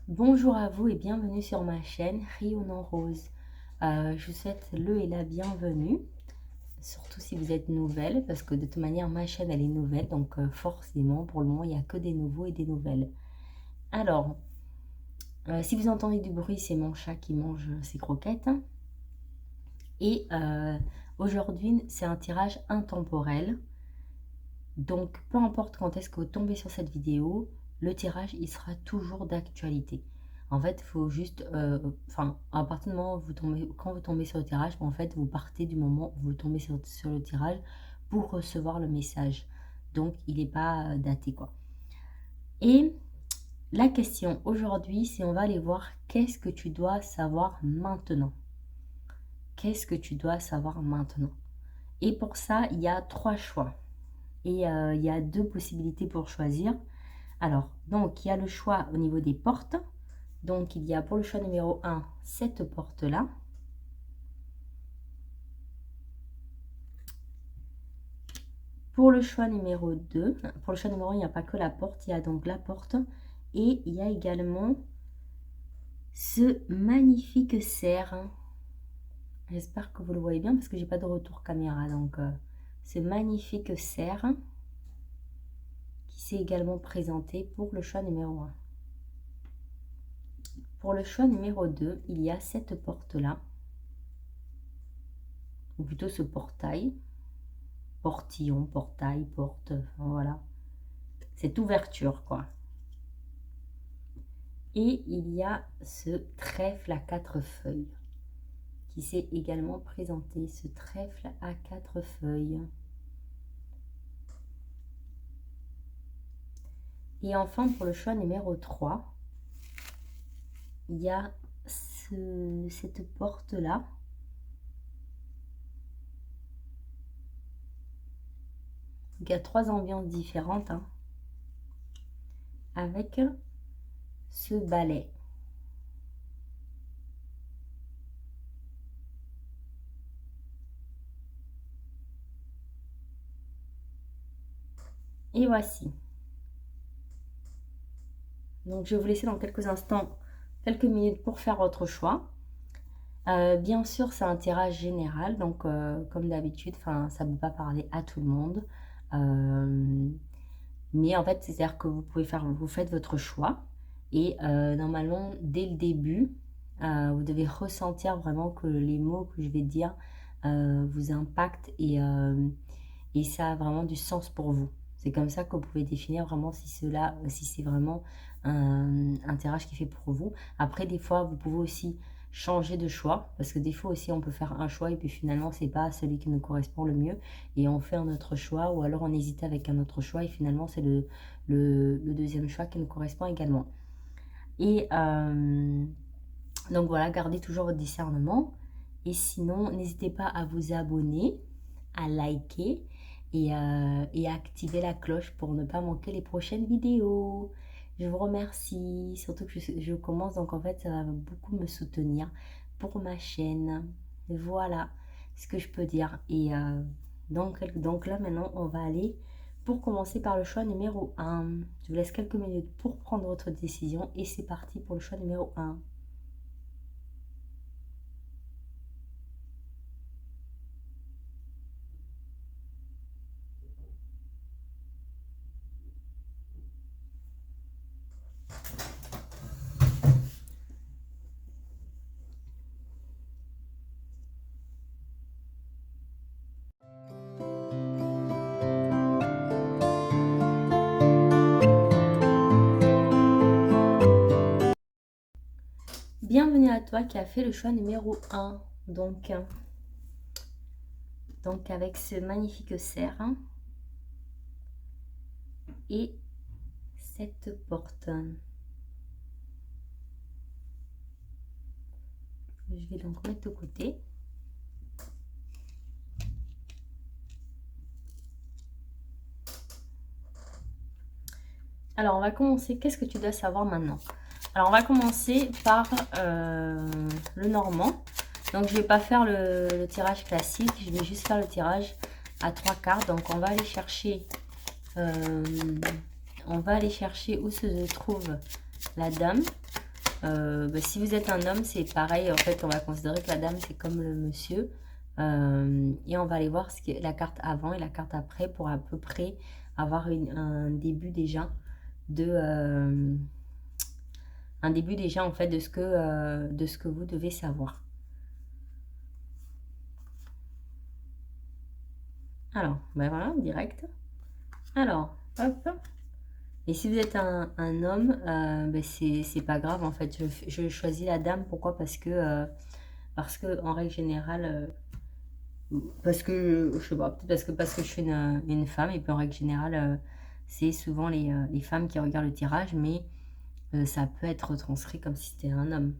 Bonjour à vous et bienvenue sur ma chaîne Rayonnant Rose. Je vous souhaite le et la bienvenue, surtout si vous êtes nouvelle, parce que de toute manière ma chaîne elle est nouvelle, donc forcément pour le moment il n'y a que des nouveaux et des nouvelles. Alors, si vous entendez du bruit, c'est mon chat qui mange ses croquettes. Et aujourd'hui c'est un tirage intemporel, donc peu importe quand est-ce que vous tombez sur cette vidéo, le tirage il sera toujours d'actualité. En fait, il faut juste, à partir du moment où vous tombez, quand vous tombez sur le tirage, en fait, vous partez du moment où vous tombez sur le tirage pour recevoir le message. Donc, il n'est pas daté, quoi. Et la question aujourd'hui, c'est on va aller voir qu'est-ce que tu dois savoir maintenant. Qu'est-ce que tu dois savoir maintenant? Et pour ça, il y a 3 choix. Et il y a 2 possibilités pour choisir. Alors, donc, il y a le choix au niveau des portes. Donc, il y a pour le choix numéro 1, cette porte-là. Pour le choix numéro 2, pour le choix numéro 1, il n'y a pas que la porte, il y a donc la porte. Et il y a également ce magnifique cerf. J'espère que vous le voyez bien parce que j'ai pas de retour caméra. Donc, ce magnifique cerf qui s'est également présenté pour le choix numéro 1. Pour le choix numéro 2, il y a cette porte-là. Ou plutôt ce portail. Portillon, portail, porte, voilà. Cette ouverture, quoi. Et il y a ce trèfle à 4 feuilles qui s'est également présenté, ce trèfle à 4 feuilles. Et enfin, pour le choix numéro 3, il y a cette porte-là. Il y a 3 ambiances différentes, hein, avec ce balai. Et voici. Donc, je vais vous laisser dans quelques instants, quelques minutes pour faire votre choix. Bien sûr, c'est un tirage général, donc comme d'habitude, ça ne peut pas parler à tout le monde. Mais en fait, c'est-à-dire que vous faites votre choix. Et normalement, dès le début, vous devez ressentir vraiment que les mots que je vais dire vous impactent et ça a vraiment du sens pour vous. C'est comme ça que vous pouvez définir vraiment si c'est vraiment un tirage qui fait pour vous. Après, des fois, vous pouvez aussi changer de choix parce que des fois aussi on peut faire un choix et puis finalement c'est pas celui qui nous correspond le mieux et on fait un autre choix ou alors on hésite avec un autre choix et finalement c'est le deuxième choix qui nous correspond également. Et donc voilà, gardez toujours votre discernement et sinon n'hésitez pas à vous abonner, à liker et à activer la cloche pour ne pas manquer les prochaines vidéos. Je vous remercie, surtout que je commence, donc en fait ça va beaucoup me soutenir pour ma chaîne. Voilà ce que je peux dire. Et donc là maintenant on va aller pour commencer par le choix numéro 1. Je vous laisse quelques minutes pour prendre votre décision et c'est parti pour le choix numéro 1. Bienvenue à toi qui a fait le choix numéro 1. Donc avec ce magnifique cerf et cette porte. Je vais donc mettre de côté. Alors, on va commencer. Qu'est-ce que tu dois savoir maintenant? Alors, on va commencer par le normand. Donc, je ne vais pas faire le tirage classique. Je vais juste faire le tirage à 3 cartes. Donc, on va aller chercher où se trouve la dame. Si vous êtes un homme, c'est pareil. En fait, on va considérer que la dame, c'est comme le monsieur. Et on va aller voir ce que la carte avant et la carte après pour à peu près avoir un début déjà en fait de ce que vous devez savoir. Alors, ben voilà, direct. Alors, hop. Et si vous êtes un homme, c'est pas grave en fait. Je choisis la dame. Pourquoi? Parce que en règle générale, parce que je sais pas, peut-être parce que je suis une femme et puis en règle générale, c'est souvent les femmes qui regardent le tirage, mais ça peut être transcrit comme si c'était un homme.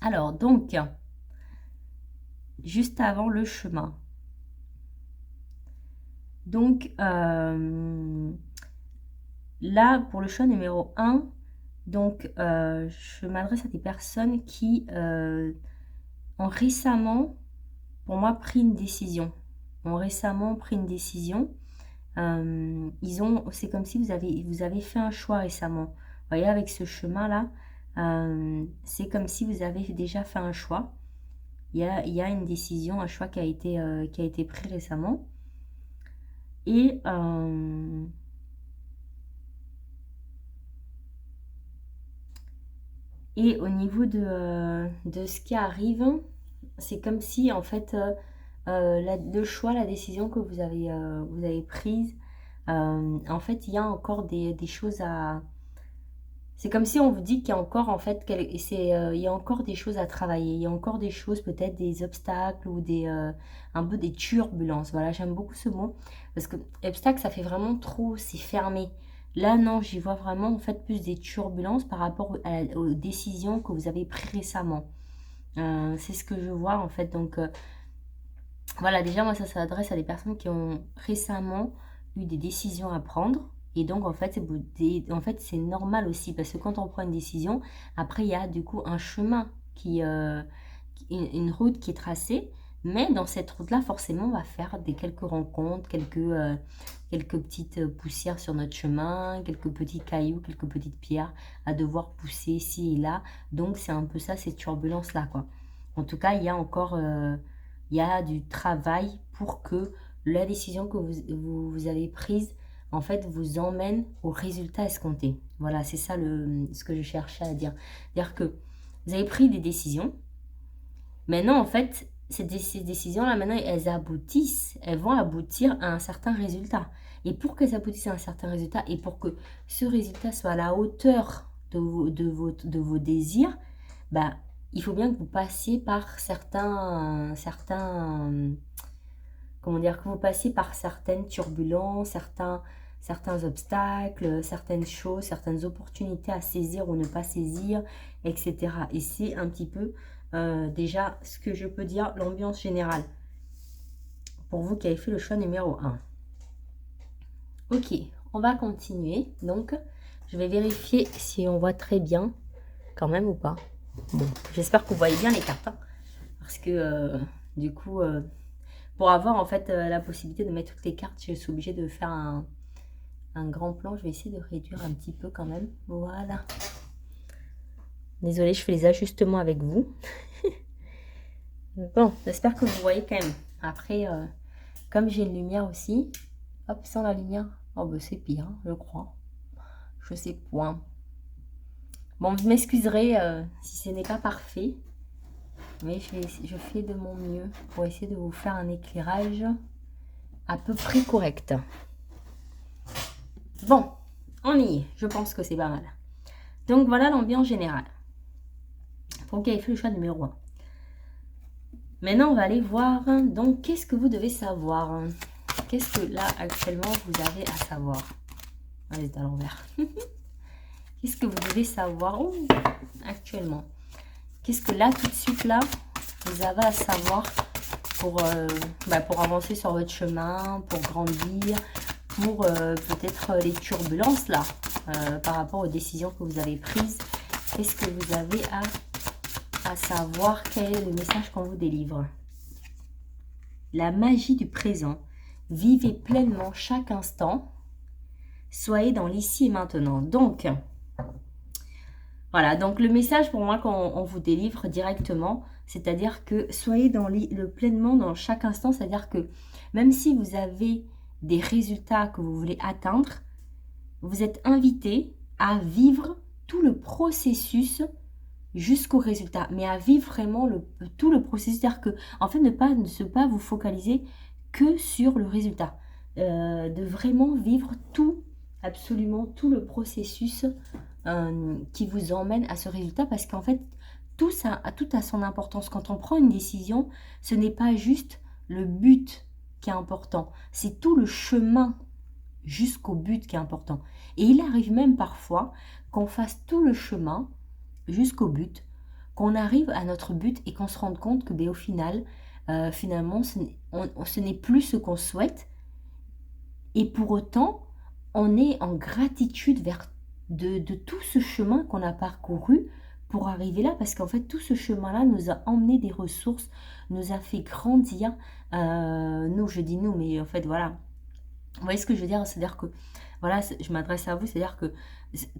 Alors donc, juste avant le chemin. Donc là, pour le choix numéro 1, donc je m'adresse à des personnes qui ont récemment, pour moi, pris une décision. C'est comme si vous avez fait un choix récemment. Vous voyez, avec ce chemin-là, c'est comme si vous avez déjà fait un choix. Il y a une décision, un choix qui a été pris récemment. Et au niveau de ce qui arrive, c'est comme si en fait le choix, la décision que vous avez prise, en fait il y a encore des choses à... C'est comme si on vous dit qu'il y a encore en fait, il y a encore des choses à travailler, il y a encore des choses, peut-être des obstacles ou un peu des turbulences. Voilà, j'aime beaucoup ce mot parce que obstacle, ça fait vraiment trop, c'est fermé. Là, non, j'y vois vraiment en fait plus des turbulences par rapport aux décisions que vous avez prises récemment. C'est ce que je vois en fait. Donc voilà, déjà moi ça s'adresse à des personnes qui ont récemment eu des décisions à prendre. Et donc, en fait, c'est normal aussi, parce que quand on prend une décision, après, il y a du coup un chemin, une route qui est tracée. Mais dans cette route-là, forcément, on va faire quelques rencontres, quelques petites poussières sur notre chemin, quelques petits cailloux, quelques petites pierres à devoir pousser ici et là. Donc, c'est un peu ça, ces turbulences-là, quoi. En tout cas, il y a du travail pour que la décision que vous avez prise en fait, vous emmène au résultat escompté. Voilà, c'est ça ce que je cherchais à dire. C'est-à-dire que vous avez pris des décisions. Maintenant, en fait, ces décisions-là, maintenant, elles vont aboutir à un certain résultat. Et pour qu'elles aboutissent à un certain résultat, et pour que ce résultat soit à la hauteur de vos désirs, bah, il faut bien que vous passiez par comment dire, que vous passiez par certaines turbulences, certains obstacles, certaines choses, certaines opportunités à saisir ou ne pas saisir, etc. Et c'est un petit peu déjà ce que je peux dire, l'ambiance générale. Pour vous qui avez fait le choix numéro 1. Ok, on va continuer. Donc, je vais vérifier si on voit très bien quand même ou pas. Bon, j'espère que vous voyez bien les cartes. Hein, parce que du coup, pour avoir en fait la possibilité de mettre toutes les cartes, je suis obligée de faire un grand plan. Je vais essayer de réduire un petit peu quand même. Voilà. Désolée, je fais les ajustements avec vous. Bon, j'espère que vous voyez quand même. Après, comme j'ai une lumière aussi, hop, sans la lumière, oh ben c'est pire, hein, je crois. Je sais point. Bon, vous m'excuserez si ce n'est pas parfait. Mais je fais de mon mieux pour essayer de vous faire un éclairage à peu près correct. Bon, on y est. Je pense que c'est pas mal. Donc, voilà l'ambiance générale. Pour qui avez fait le choix numéro 1. Maintenant, on va aller voir. Donc, qu'est-ce que vous devez savoir? Qu'est-ce que là, actuellement, vous avez à savoir? Allez, c'est à l'envers. Qu'est-ce que vous devez savoir actuellement? Qu'est-ce que là, tout de suite, là, vous avez à savoir pour avancer sur votre chemin, pour grandir, pour peut-être les turbulences, là, par rapport aux décisions que vous avez prises? Qu'est-ce que vous avez à savoir? Quel est le message qu'on vous délivre? La magie du présent. Vivez pleinement chaque instant. Soyez dans l'ici et maintenant. Donc, Voilà, donc le message pour moi qu'on vous délivre directement, c'est-à-dire que soyez dans le pleinement dans chaque instant, c'est-à-dire que même si vous avez des résultats que vous voulez atteindre, vous êtes invité à vivre tout le processus jusqu'au résultat, mais à vivre vraiment tout le processus, c'est-à-dire que en fait ne pas vous focaliser que sur le résultat, de vraiment vivre tout, absolument tout le processus qui vous emmène à ce résultat, parce qu'en fait tout a son importance. Quand on prend une décision, ce n'est pas juste le but qui est important, c'est tout le chemin jusqu'au but qui est important. Et il arrive même parfois qu'on fasse tout le chemin jusqu'au but, qu'on arrive à notre but et qu'on se rende compte que au final, finalement, ce n'est plus ce qu'on souhaite. Et pour autant, on est en gratitude de tout ce chemin qu'on a parcouru pour arriver là, parce qu'en fait, tout ce chemin-là nous a emmené des ressources, nous a fait grandir. Nous, je dis nous, mais en fait, voilà. Vous voyez ce que je veux dire? C'est-à-dire que, voilà, je m'adresse à vous, c'est-à-dire que,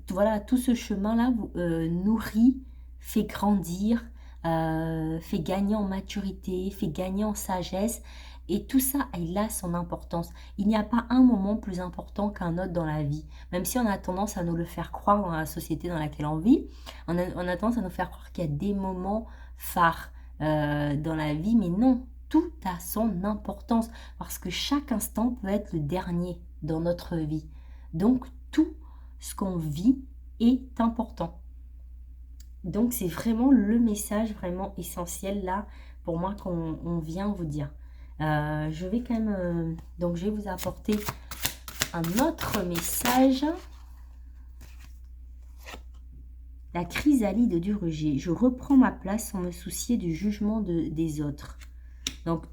voilà, tout ce chemin-là vous nourrit, fait grandir, fait gagner en maturité, fait gagner en sagesse, et tout ça, il a son importance. Il n'y a pas un moment plus important qu'un autre dans la vie, même si on a tendance à nous le faire croire dans la société dans laquelle on vit, on a tendance à nous faire croire qu'il y a des moments phares dans la vie, mais non, tout a son importance parce que chaque instant peut être le dernier dans notre vie. Donc tout ce qu'on vit est important. Donc c'est vraiment le message vraiment essentiel là pour moi qu'on vient vous dire. Je vais quand même donc je vais vous apporter un autre message. La chrysalide du rejet. Je reprends ma place sans me soucier du jugement des autres.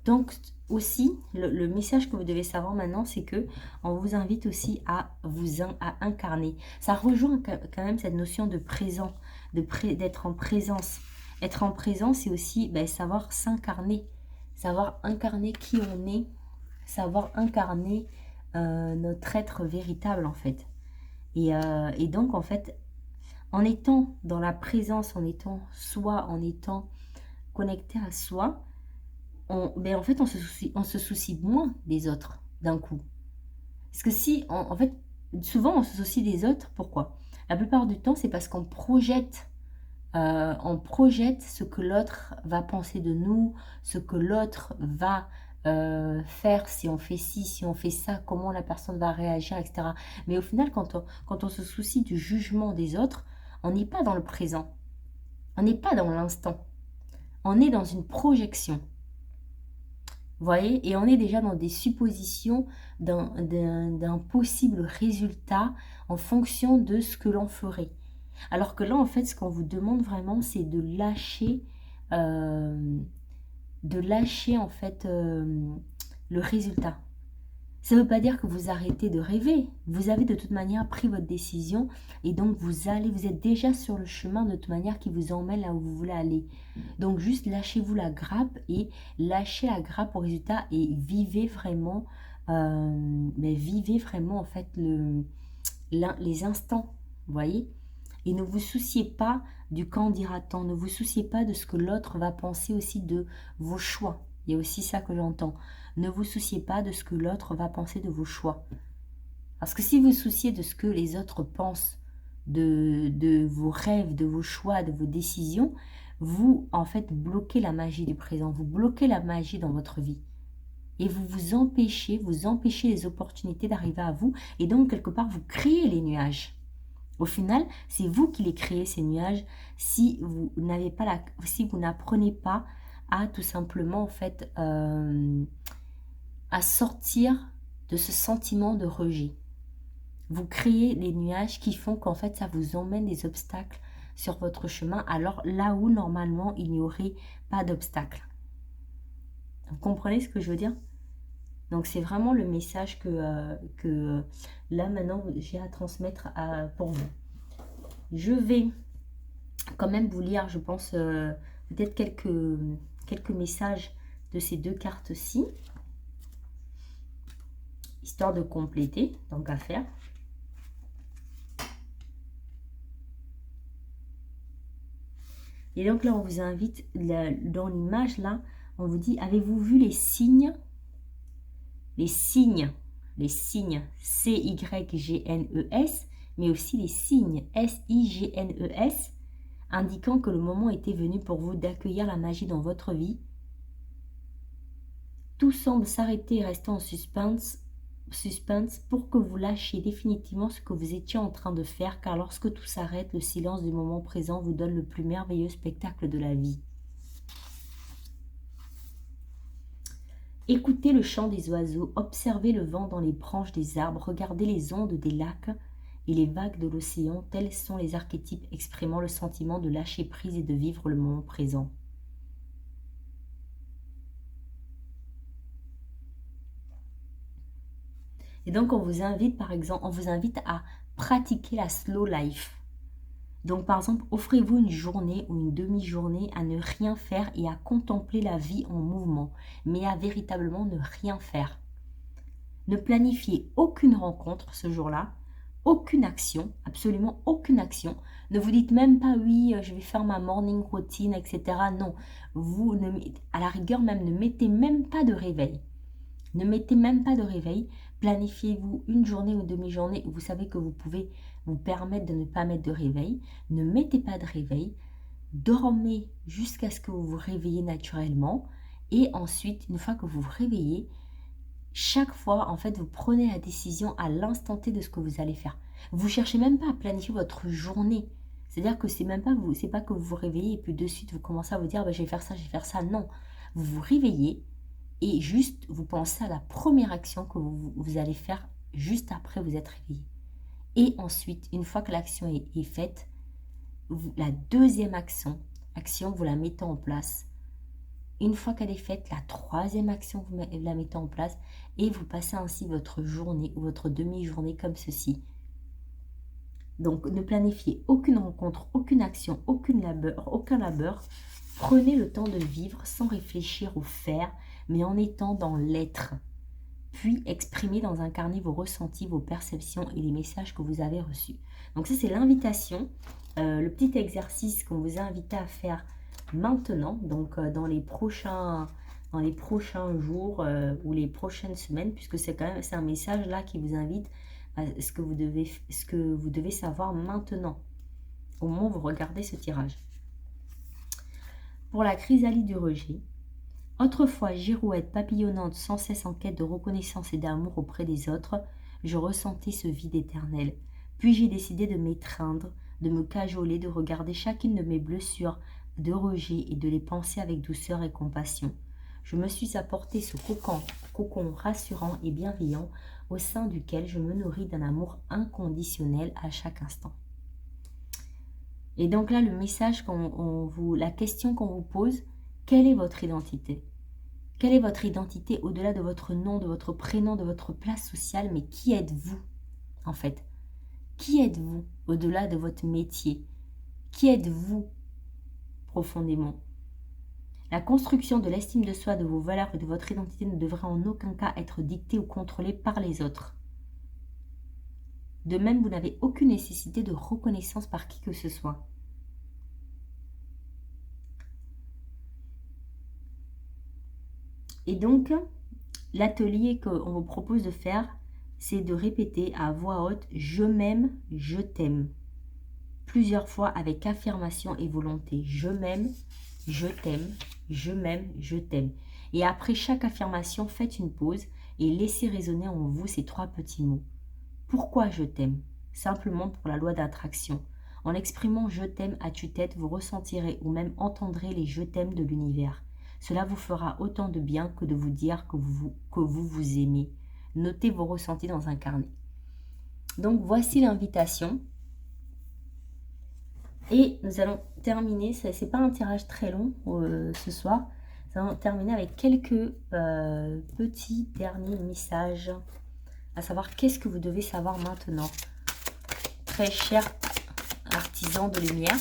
Donc aussi, le message que vous devez savoir maintenant, c'est que on vous invite aussi à à incarner. Ça rejoint quand même cette notion de présent, d'être en présence. Être en présence, c'est aussi savoir s'incarner, savoir incarner qui on est, savoir incarner notre être véritable en fait. Et donc en fait, en étant dans la présence, en étant soi, en étant connecté à soi, en fait, on se soucie moins des autres d'un coup. Parce que si, en fait, souvent on se soucie des autres, pourquoi? La plupart du temps, c'est parce on projette ce que l'autre va penser de nous, ce que l'autre va faire si on fait ci, si on fait ça, comment la personne va réagir, etc. Mais au final, quand on se soucie du jugement des autres, on n'est pas dans le présent, on n'est pas dans l'instant, on est dans une projection. Vous voyez, et on est déjà dans des suppositions d'un possible résultat en fonction de ce que l'on ferait. Alors que là, en fait, ce qu'on vous demande vraiment, c'est de lâcher en fait le résultat. Ça ne veut pas dire que vous arrêtez de rêver. Vous avez de toute manière pris votre décision et donc vous êtes déjà sur le chemin de toute manière qui vous emmène là où vous voulez aller. Donc juste lâchez-vous la grappe et lâchez la grappe au résultat et vivez vraiment en fait les instants, vous voyez. Et ne vous souciez pas du quand dira-t-on, ne vous souciez pas de ce que l'autre va penser aussi de vos choix. Il y a aussi ça que j'entends. Ne vous souciez pas de ce que l'autre va penser de vos choix. Parce que si vous vous souciez de ce que les autres pensent de vos rêves, de vos choix, de vos décisions, vous, en fait, bloquez la magie du présent. Vous bloquez la magie dans votre vie. Et vous empêchez les opportunités d'arriver à vous. Et donc, quelque part, vous créez les nuages. Au final, c'est vous qui les créez, ces nuages, si vous n'apprenez pas à tout simplement, en fait, à sortir de ce sentiment de rejet. Vous créez des nuages qui font qu'en fait, ça vous emmène des obstacles sur votre chemin, alors là où, normalement, il n'y aurait pas d'obstacles. Vous comprenez ce que je veux dire? Donc, c'est vraiment le message que là, maintenant, j'ai à transmettre pour vous. Je vais quand même vous lire, je pense, peut-être quelques messages de ces deux cartes-ci, histoire de compléter, donc à faire. Et donc là, on vous invite, dans l'image là, on vous dit, avez-vous vu les signes? Les signes C-Y-G-N-E-S, mais aussi les signes S-I-G-N-E-S, indiquant que le moment était venu pour vous d'accueillir la magie dans votre vie. Tout semble s'arrêter et rester en suspense pour que vous lâchiez définitivement ce que vous étiez en train de faire, car lorsque tout s'arrête, le silence du moment présent vous donne le plus merveilleux spectacle de la vie. Écoutez le chant des oiseaux, observez le vent dans les branches des arbres, regardez les ondes des lacs et les vagues de l'océan, tels sont les archétypes exprimant le sentiment de lâcher prise et de vivre le moment présent. Et donc, on vous invite, par exemple, à pratiquer la slow life. Donc, par exemple, offrez-vous une journée ou une demi-journée à ne rien faire et à contempler la vie en mouvement, mais à véritablement ne rien faire. Ne planifiez aucune rencontre ce jour-là, aucune action, absolument aucune action. Ne vous dites même pas, oui, je vais faire ma morning routine, etc. Non, vous, à la rigueur même, ne mettez même pas de réveil. Ne mettez même pas de réveil. Planifiez-vous une journée ou une demi-journée où vous savez que vous pouvez vous permettre de ne pas mettre de réveil. Ne mettez pas de réveil. Dormez jusqu'à ce que vous vous réveillez naturellement. Et ensuite, une fois que vous vous réveillez, chaque fois, en fait, vous prenez la décision à l'instant T de ce que vous allez faire. Vous ne cherchez même pas à planifier votre journée. C'est-à-dire que c'est même pas vous, c'est pas que vous vous réveillez et puis de suite vous commencez à vous dire je vais faire ça, je vais faire ça. Non, vous vous réveillez. Et juste, vous pensez à la première action que vous allez faire juste après vous être réveillé. Et ensuite, une fois que l'action est faite, la deuxième action, vous la mettez en place. Une fois qu'elle est faite, la troisième action, vous la mettez en place. Et vous passez ainsi votre journée ou votre demi-journée comme ceci. Donc, ne planifiez aucune rencontre, aucune action, aucun labeur. Prenez le temps de vivre sans réfléchir au faire, mais en étant dans l'être. Puis exprimez dans un carnet vos ressentis, vos perceptions et les messages que vous avez reçus. Donc ça, c'est l'invitation, le petit exercice qu'on vous a invité à faire maintenant, donc dans les prochains jours ou les prochaines semaines, puisque c'est un message là qui vous invite à ce que vous devez savoir maintenant, au moment où vous regardez ce tirage. Pour la chrysalide du rejet, autrefois girouette papillonnante sans cesse en quête de reconnaissance et d'amour auprès des autres, je ressentais ce vide éternel. Puis j'ai décidé de m'étreindre, de me cajoler, de regarder chacune de mes blessures de rejet et de les penser avec douceur et compassion. Je me suis apporté ce cocon rassurant et bienveillant au sein duquel je me nourris d'un amour inconditionnel à chaque instant. Et donc là, le message, la question qu'on vous pose, quelle est votre identité? Quelle est votre identité au-delà de votre nom, de votre prénom, de votre place sociale? Mais qui êtes-vous en fait? Qui êtes-vous au-delà de votre métier? Qui êtes-vous profondément? La construction de l'estime de soi, de vos valeurs et de votre identité ne devrait en aucun cas être dictée ou contrôlée par les autres. De même, vous n'avez aucune nécessité de reconnaissance par qui que ce soit. Et donc, l'atelier qu'on vous propose de faire, c'est de répéter à voix haute « Je m'aime, je t'aime » plusieurs fois avec affirmation et volonté. Je m'aime, je t'aime, je m'aime, je t'aime. Et après chaque affirmation, faites une pause et laissez résonner en vous ces trois petits mots. Pourquoi je t'aime? Simplement pour la loi d'attraction. En exprimant je t'aime à tue-tête, vous ressentirez ou même entendrez les je t'aime de l'univers. Cela vous fera autant de bien que de vous dire que vous aimez. Notez vos ressentis dans un carnet. Donc voici l'invitation. Et nous allons terminer, ce n'est pas un tirage très long ce soir. Nous allons terminer avec quelques petits derniers messages. À savoir, qu'est-ce que vous devez savoir maintenant? Très cher artisan de lumière.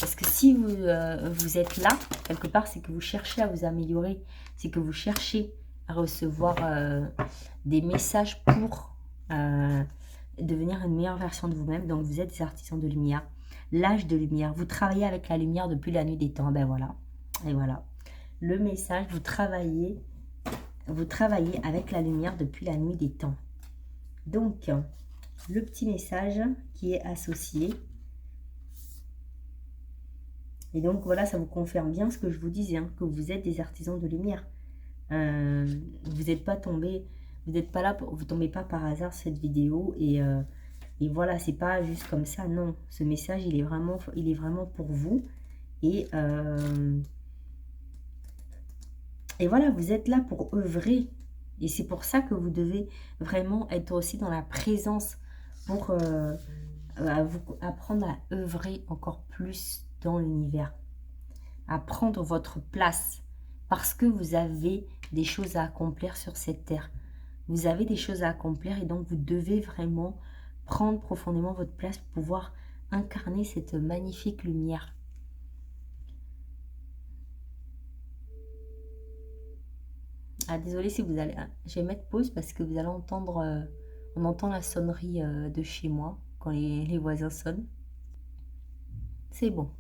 Parce que si vous êtes là, quelque part, c'est que vous cherchez à vous améliorer. C'est que vous cherchez à recevoir des messages pour devenir une meilleure version de vous-même. Donc, vous êtes des artisans de lumière. l'âge de lumière. Vous travaillez avec la lumière depuis la nuit des temps. Ben voilà. Et voilà. Le message, vous travaillez avec la lumière depuis la nuit des temps. Donc, le petit message qui est associé. Et donc, voilà, ça vous confirme bien ce que je vous disais, hein, que vous êtes des artisans de lumière. Vous n'êtes pas tombé, vous n'êtes pas là, vous tombez pas par hasard cette vidéo. Et voilà, c'est pas juste comme ça, non. Ce message, il est vraiment pour vous. Et voilà, vous êtes là pour œuvrer. Et c'est pour ça que vous devez vraiment être aussi dans la présence pour apprendre à œuvrer encore plus dans l'univers. À prendre votre place. Parce que vous avez des choses à accomplir sur cette terre. Vous avez des choses à accomplir et donc vous devez vraiment prendre profondément votre place pour pouvoir incarner cette magnifique lumière. Ah, désolé si vous allez... Je vais mettre pause parce que vous allez entendre... on entend la sonnerie de chez moi quand les voisins sonnent. C'est bon.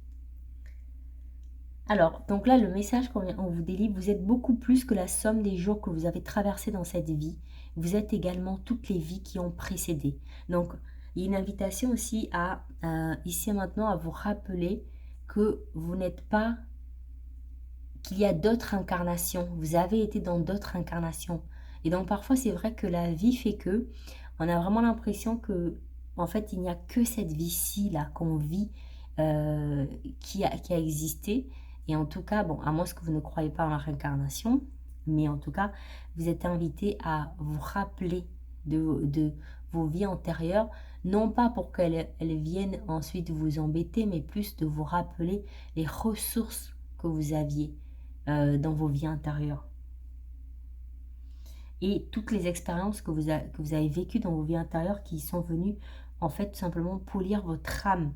Alors, donc là, le message qu'on vous délivre, vous êtes beaucoup plus que la somme des jours que vous avez traversés dans cette vie. Vous êtes également toutes les vies qui ont précédé. Donc, il y a une invitation aussi à, ici et maintenant, à vous rappeler que vous n'êtes pas... qu'il y a d'autres incarnations. Vous avez été dans d'autres incarnations. Et donc, parfois, c'est vrai que la vie fait que on a vraiment l'impression que, en fait, il n'y a que cette vie-ci, là, qu'on vit, qui a existé. Et en tout cas, bon, à moins que vous ne croyez pas en la réincarnation, mais en tout cas, vous êtes invité à vous rappeler de vos vies antérieures, non pas pour qu'elles viennent ensuite vous embêter, mais plus de vous rappeler les ressources que vous aviez dans vos vies intérieures. Et toutes les expériences que vous avez vécues dans vos vies intérieures qui sont venues, en fait, tout simplement polir votre âme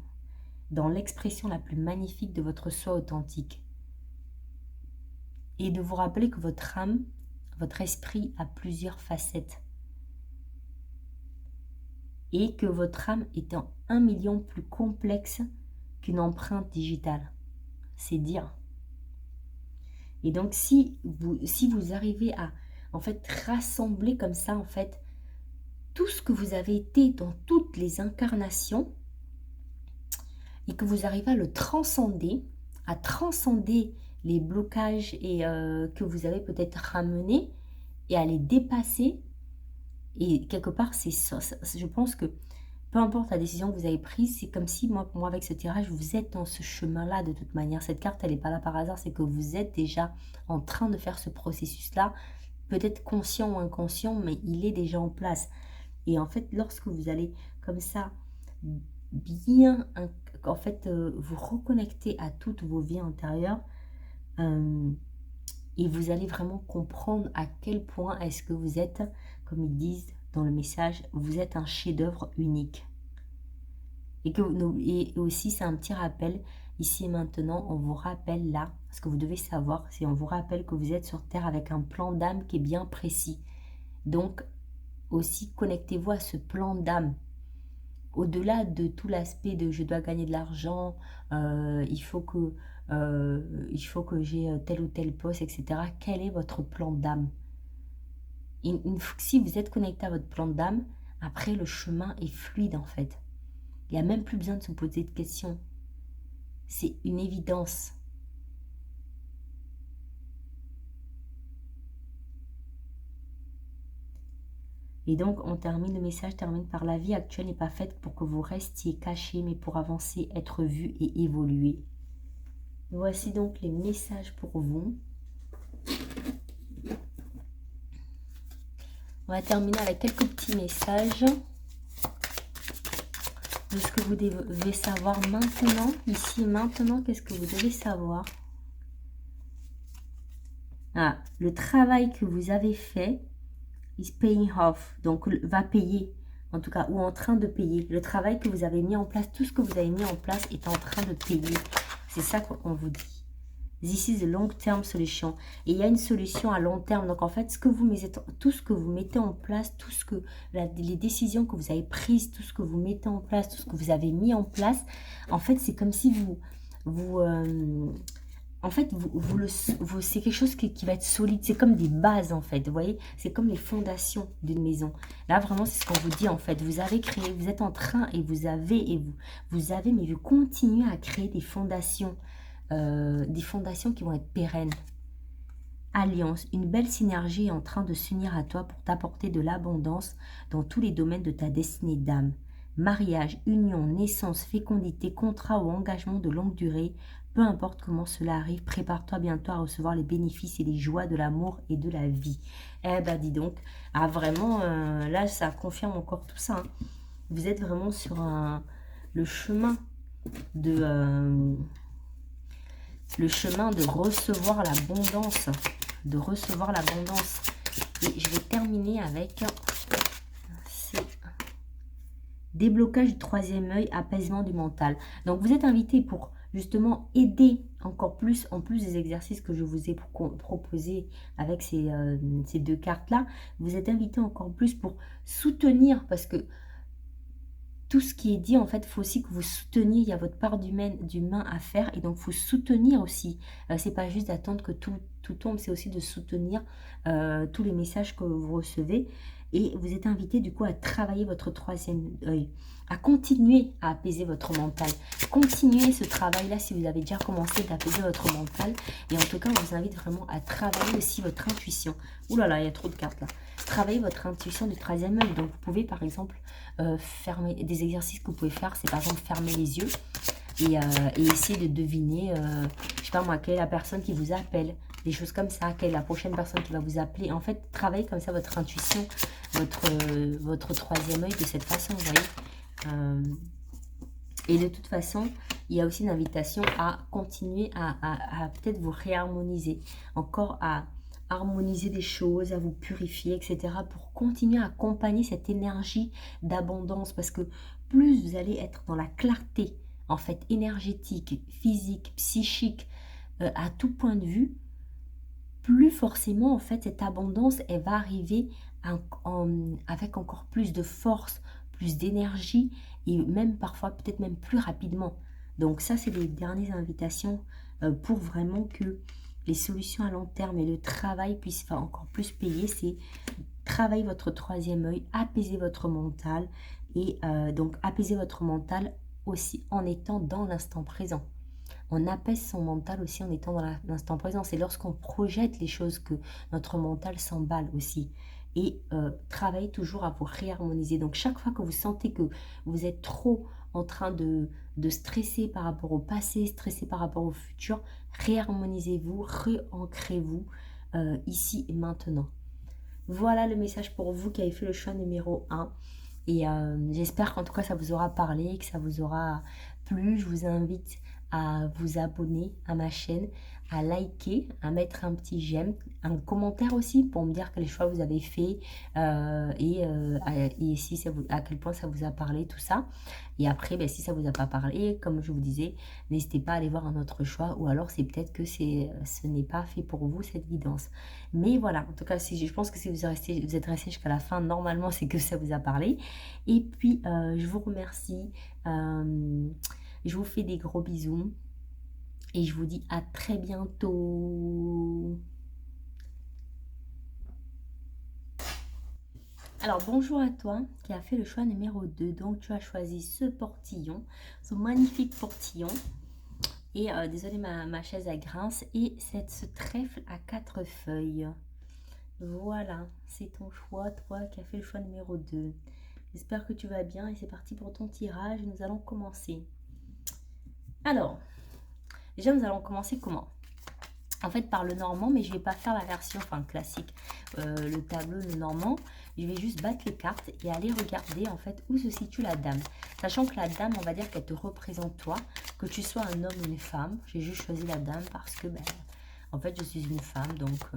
dans l'expression la plus magnifique de votre soi authentique. Et de vous rappeler que votre âme, votre esprit a plusieurs facettes. Et que votre âme est en 1 million plus complexe qu'une empreinte digitale. C'est dire. Et donc, si vous arrivez à, en fait, rassembler comme ça, en fait, tout ce que vous avez été dans toutes les incarnations, et que vous arrivez à le transcender, à transcender les blocages et que vous avez peut-être ramenés et à les dépasser. Et quelque part, c'est ça. Je pense que peu importe la décision que vous avez prise, c'est comme si moi avec ce tirage, vous êtes dans ce chemin-là de toute manière. Cette carte, elle n'est pas là par hasard, c'est que vous êtes déjà en train de faire ce processus-là, peut-être conscient ou inconscient, mais il est déjà en place. Et en fait, lorsque vous allez comme ça, bien, en fait, vous reconnecter à toutes vos vies antérieures, et vous allez vraiment comprendre à quel point est-ce que vous êtes, comme ils disent dans le message, vous êtes un chef-d'œuvre unique. Et aussi, c'est un petit rappel, ici et maintenant, on vous rappelle là, ce que vous devez savoir, c'est on vous rappelle que vous êtes sur Terre avec un plan d'âme qui est bien précis. Donc, aussi, connectez-vous à ce plan d'âme. Au-delà de tout l'aspect de je dois gagner de l'argent, il faut que j'ai tel ou tel poste, etc. Quel est votre plan d'âme? Si vous êtes connecté à votre plan d'âme, après le chemin est fluide en fait. Il n'y a même plus besoin de se poser de questions. C'est une évidence. Et donc, le message termine par la vie actuelle n'est pas faite pour que vous restiez cachés, mais pour avancer, être vu et évoluer. Voici donc les messages pour vous. On va terminer avec quelques petits messages de ce que vous devez savoir maintenant. Ici, maintenant, qu'est-ce que vous devez savoir? Ah, le travail que vous avez fait is paying off, donc va payer, en tout cas, ou en train de payer. Le travail que vous avez mis en place, tout ce que vous avez mis en place est en train de payer. C'est ça qu'on vous dit. This is a long term solution. Et il y a une solution à long terme. Donc en fait, tout ce que vous mettez en place, les décisions que vous avez prises, tout ce que vous mettez en place, tout ce que vous avez mis en place, en fait, c'est comme si en fait, c'est quelque chose qui va être solide. C'est comme des bases, en fait. Vous voyez, c'est comme les fondations d'une maison. Là, vraiment, c'est ce qu'on vous dit, en fait. Vous avez créé, vous êtes en train et vous avez, mais vous continuez à créer des fondations qui vont être pérennes. Alliance, une belle synergie est en train de s'unir à toi pour t'apporter de l'abondance dans tous les domaines de ta destinée d'âme. Mariage, union, naissance, fécondité, contrat ou engagement de longue durée, peu importe comment cela arrive, prépare-toi bientôt à recevoir les bénéfices et les joies de l'amour et de la vie. Eh ben dis donc, vraiment, là ça confirme encore tout ça. Hein. Vous êtes vraiment sur le chemin de recevoir l'abondance. De recevoir l'abondance. Et je vais terminer avec déblocage du troisième œil, apaisement du mental. Donc vous êtes invité pour justement aider encore plus, en plus des exercices que je vous ai proposés avec ces deux cartes-là, vous êtes invité encore plus pour soutenir, parce que tout ce qui est dit, en fait, il faut aussi que vous souteniez, il y a votre part d'humain à faire, et donc il faut soutenir aussi. C'est pas juste d'attendre que tout tombe, c'est aussi de soutenir tous les messages que vous recevez. Et vous êtes invité du coup à travailler votre troisième œil, à continuer à apaiser votre mental. Continuez ce travail-là si vous avez déjà commencé d'apaiser votre mental. Et en tout cas, on vous invite vraiment à travailler aussi votre intuition. Ouh là là, il y a trop de cartes là. Travaillez votre intuition du troisième œil. Donc vous pouvez par exemple fermer des exercices que vous pouvez faire. C'est par exemple fermer les yeux et essayer de deviner, je sais pas moi, quelle est la personne qui vous appelle. Des choses comme ça, quelle est la prochaine personne qui va vous appeler. En fait, travaillez comme ça votre intuition, votre troisième œil de cette façon, vous voyez. Et de toute façon, il y a aussi une invitation à continuer à peut-être vous réharmoniser, encore à harmoniser des choses, à vous purifier, etc. pour continuer à accompagner cette énergie d'abondance. Parce que plus vous allez être dans la clarté, en fait, énergétique, physique, psychique, à tout point de vue, plus forcément, en fait, cette abondance, elle va arriver avec encore plus de force, plus d'énergie, et même parfois, peut-être même plus rapidement. Donc ça, c'est les dernières invitations pour vraiment que les solutions à long terme et le travail puissent encore plus payer. C'est travailler votre troisième œil, apaiser votre mental, et donc apaiser votre mental aussi en étant dans l'instant présent. On apaise son mental aussi en étant dans l'instant présent. C'est lorsqu'on projette les choses que notre mental s'emballe aussi. Et travaillez toujours à vous réharmoniser. Donc chaque fois que vous sentez que vous êtes trop en train de stresser par rapport au passé, stresser par rapport au futur, réharmonisez-vous, réancrez-vous ici et maintenant. Voilà le message pour vous qui avez fait le choix numéro 1. Et j'espère qu'en tout cas ça vous aura parlé, que ça vous aura plu. Je vous invite à vous abonner à ma chaîne, à liker, à mettre un petit j'aime, un commentaire aussi pour me dire quel choix vous avez fait et si à quel point ça vous a parlé, tout ça. Et après, si ça vous a pas parlé, comme je vous disais, n'hésitez pas à aller voir un autre choix, ou alors c'est peut-être que ce n'est pas fait pour vous cette guidance. Mais voilà, en tout cas, je pense que si vous êtes resté jusqu'à la fin, normalement c'est que ça vous a parlé. Et puis, je vous remercie. Je vous fais des gros bisous et je vous dis à très bientôt. Alors bonjour à toi qui a fait le choix numéro 2. Donc tu as choisi ce portillon, ce magnifique portillon. Et désolé, ma chaise elle grince. Et ce trèfle à 4 feuilles. Voilà, c'est ton choix, toi qui as fait le choix numéro 2. J'espère que tu vas bien et c'est parti pour ton tirage. Nous allons commencer. Alors, déjà nous allons commencer comment? En fait par le normand, mais je ne vais pas faire la version classique, le tableau le normand. Je vais juste battre les cartes et aller regarder en fait où se situe la dame. Sachant que la dame, on va dire qu'elle te représente toi, que tu sois un homme ou une femme. J'ai juste choisi la dame parce que en fait je suis une femme, donc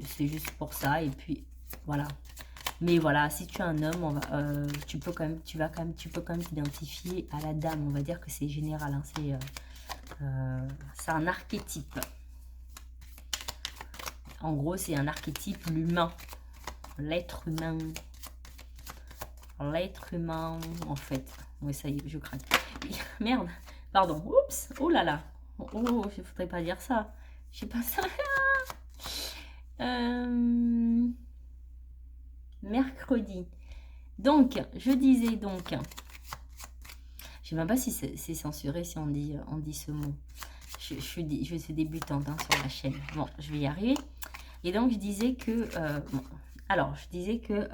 c'est juste pour ça. Et puis voilà. Mais voilà, si tu es un homme, tu peux quand même t'identifier à la dame. On va dire que c'est général, hein, c'est un archétype. En gros, c'est un archétype, l'humain. L'être humain. L'être humain, en fait. Oui, ça y est, je craque. Merde, pardon. Oups, oh là là. Oh, il ne faudrait pas dire ça. Je sais pas ça. Mercredi. Donc, je disais donc... Je sais même pas si c'est censuré si on dit ce mot. Je suis débutante sur la chaîne. Bon, je vais y arriver. Et donc, je disais que... bon, alors, je disais que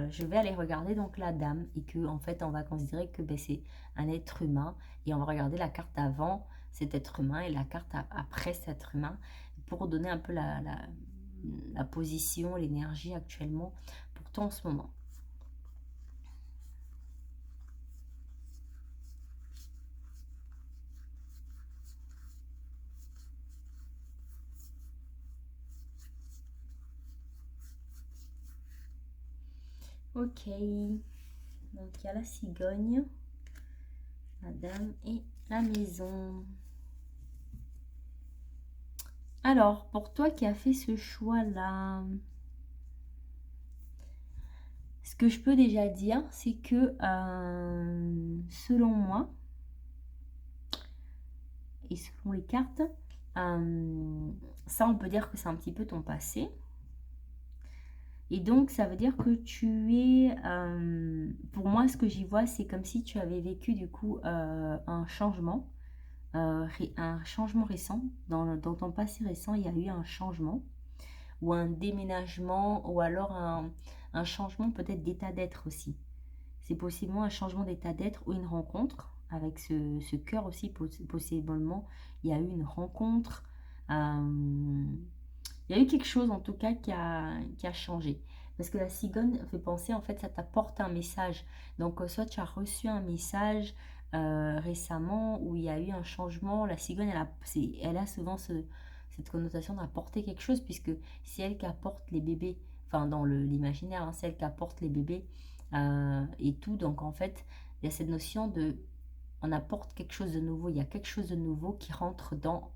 je vais aller regarder donc la dame et que en fait, on va considérer que ben, c'est un être humain et on va regarder la carte avant cet être humain et la carte après cet être humain pour donner un peu la position, l'énergie actuellement pour toi en ce moment. Ok, donc il y a la cigogne, la dame et la maison. Alors, pour toi qui as fait ce choix-là, ce que je peux déjà dire, c'est que selon moi, et selon les cartes, ça on peut dire que c'est un petit peu ton passé. Et donc, ça veut dire que tu es... pour moi, ce que j'y vois, c'est comme si tu avais vécu du coup un changement récent. Dans ton passé récent, il y a eu un changement ou un déménagement ou alors un changement peut-être d'état d'être aussi. C'est possiblement un changement d'état d'être ou une rencontre avec ce cœur aussi, possiblement. Il y a eu une rencontre. Il y a eu quelque chose en tout cas qui a changé. Parce que la cigogne fait penser, en fait, ça t'apporte un message. Donc, soit tu as reçu un message récemment où il y a eu un changement. La cigogne, elle a souvent cette connotation d'apporter quelque chose, puisque c'est elle qui apporte les bébés, enfin, dans l'imaginaire, hein, c'est elle qui apporte les bébés et tout. Donc, en fait, il y a cette notion de on apporte quelque chose de nouveau. Il y a quelque chose de nouveau qui rentre dans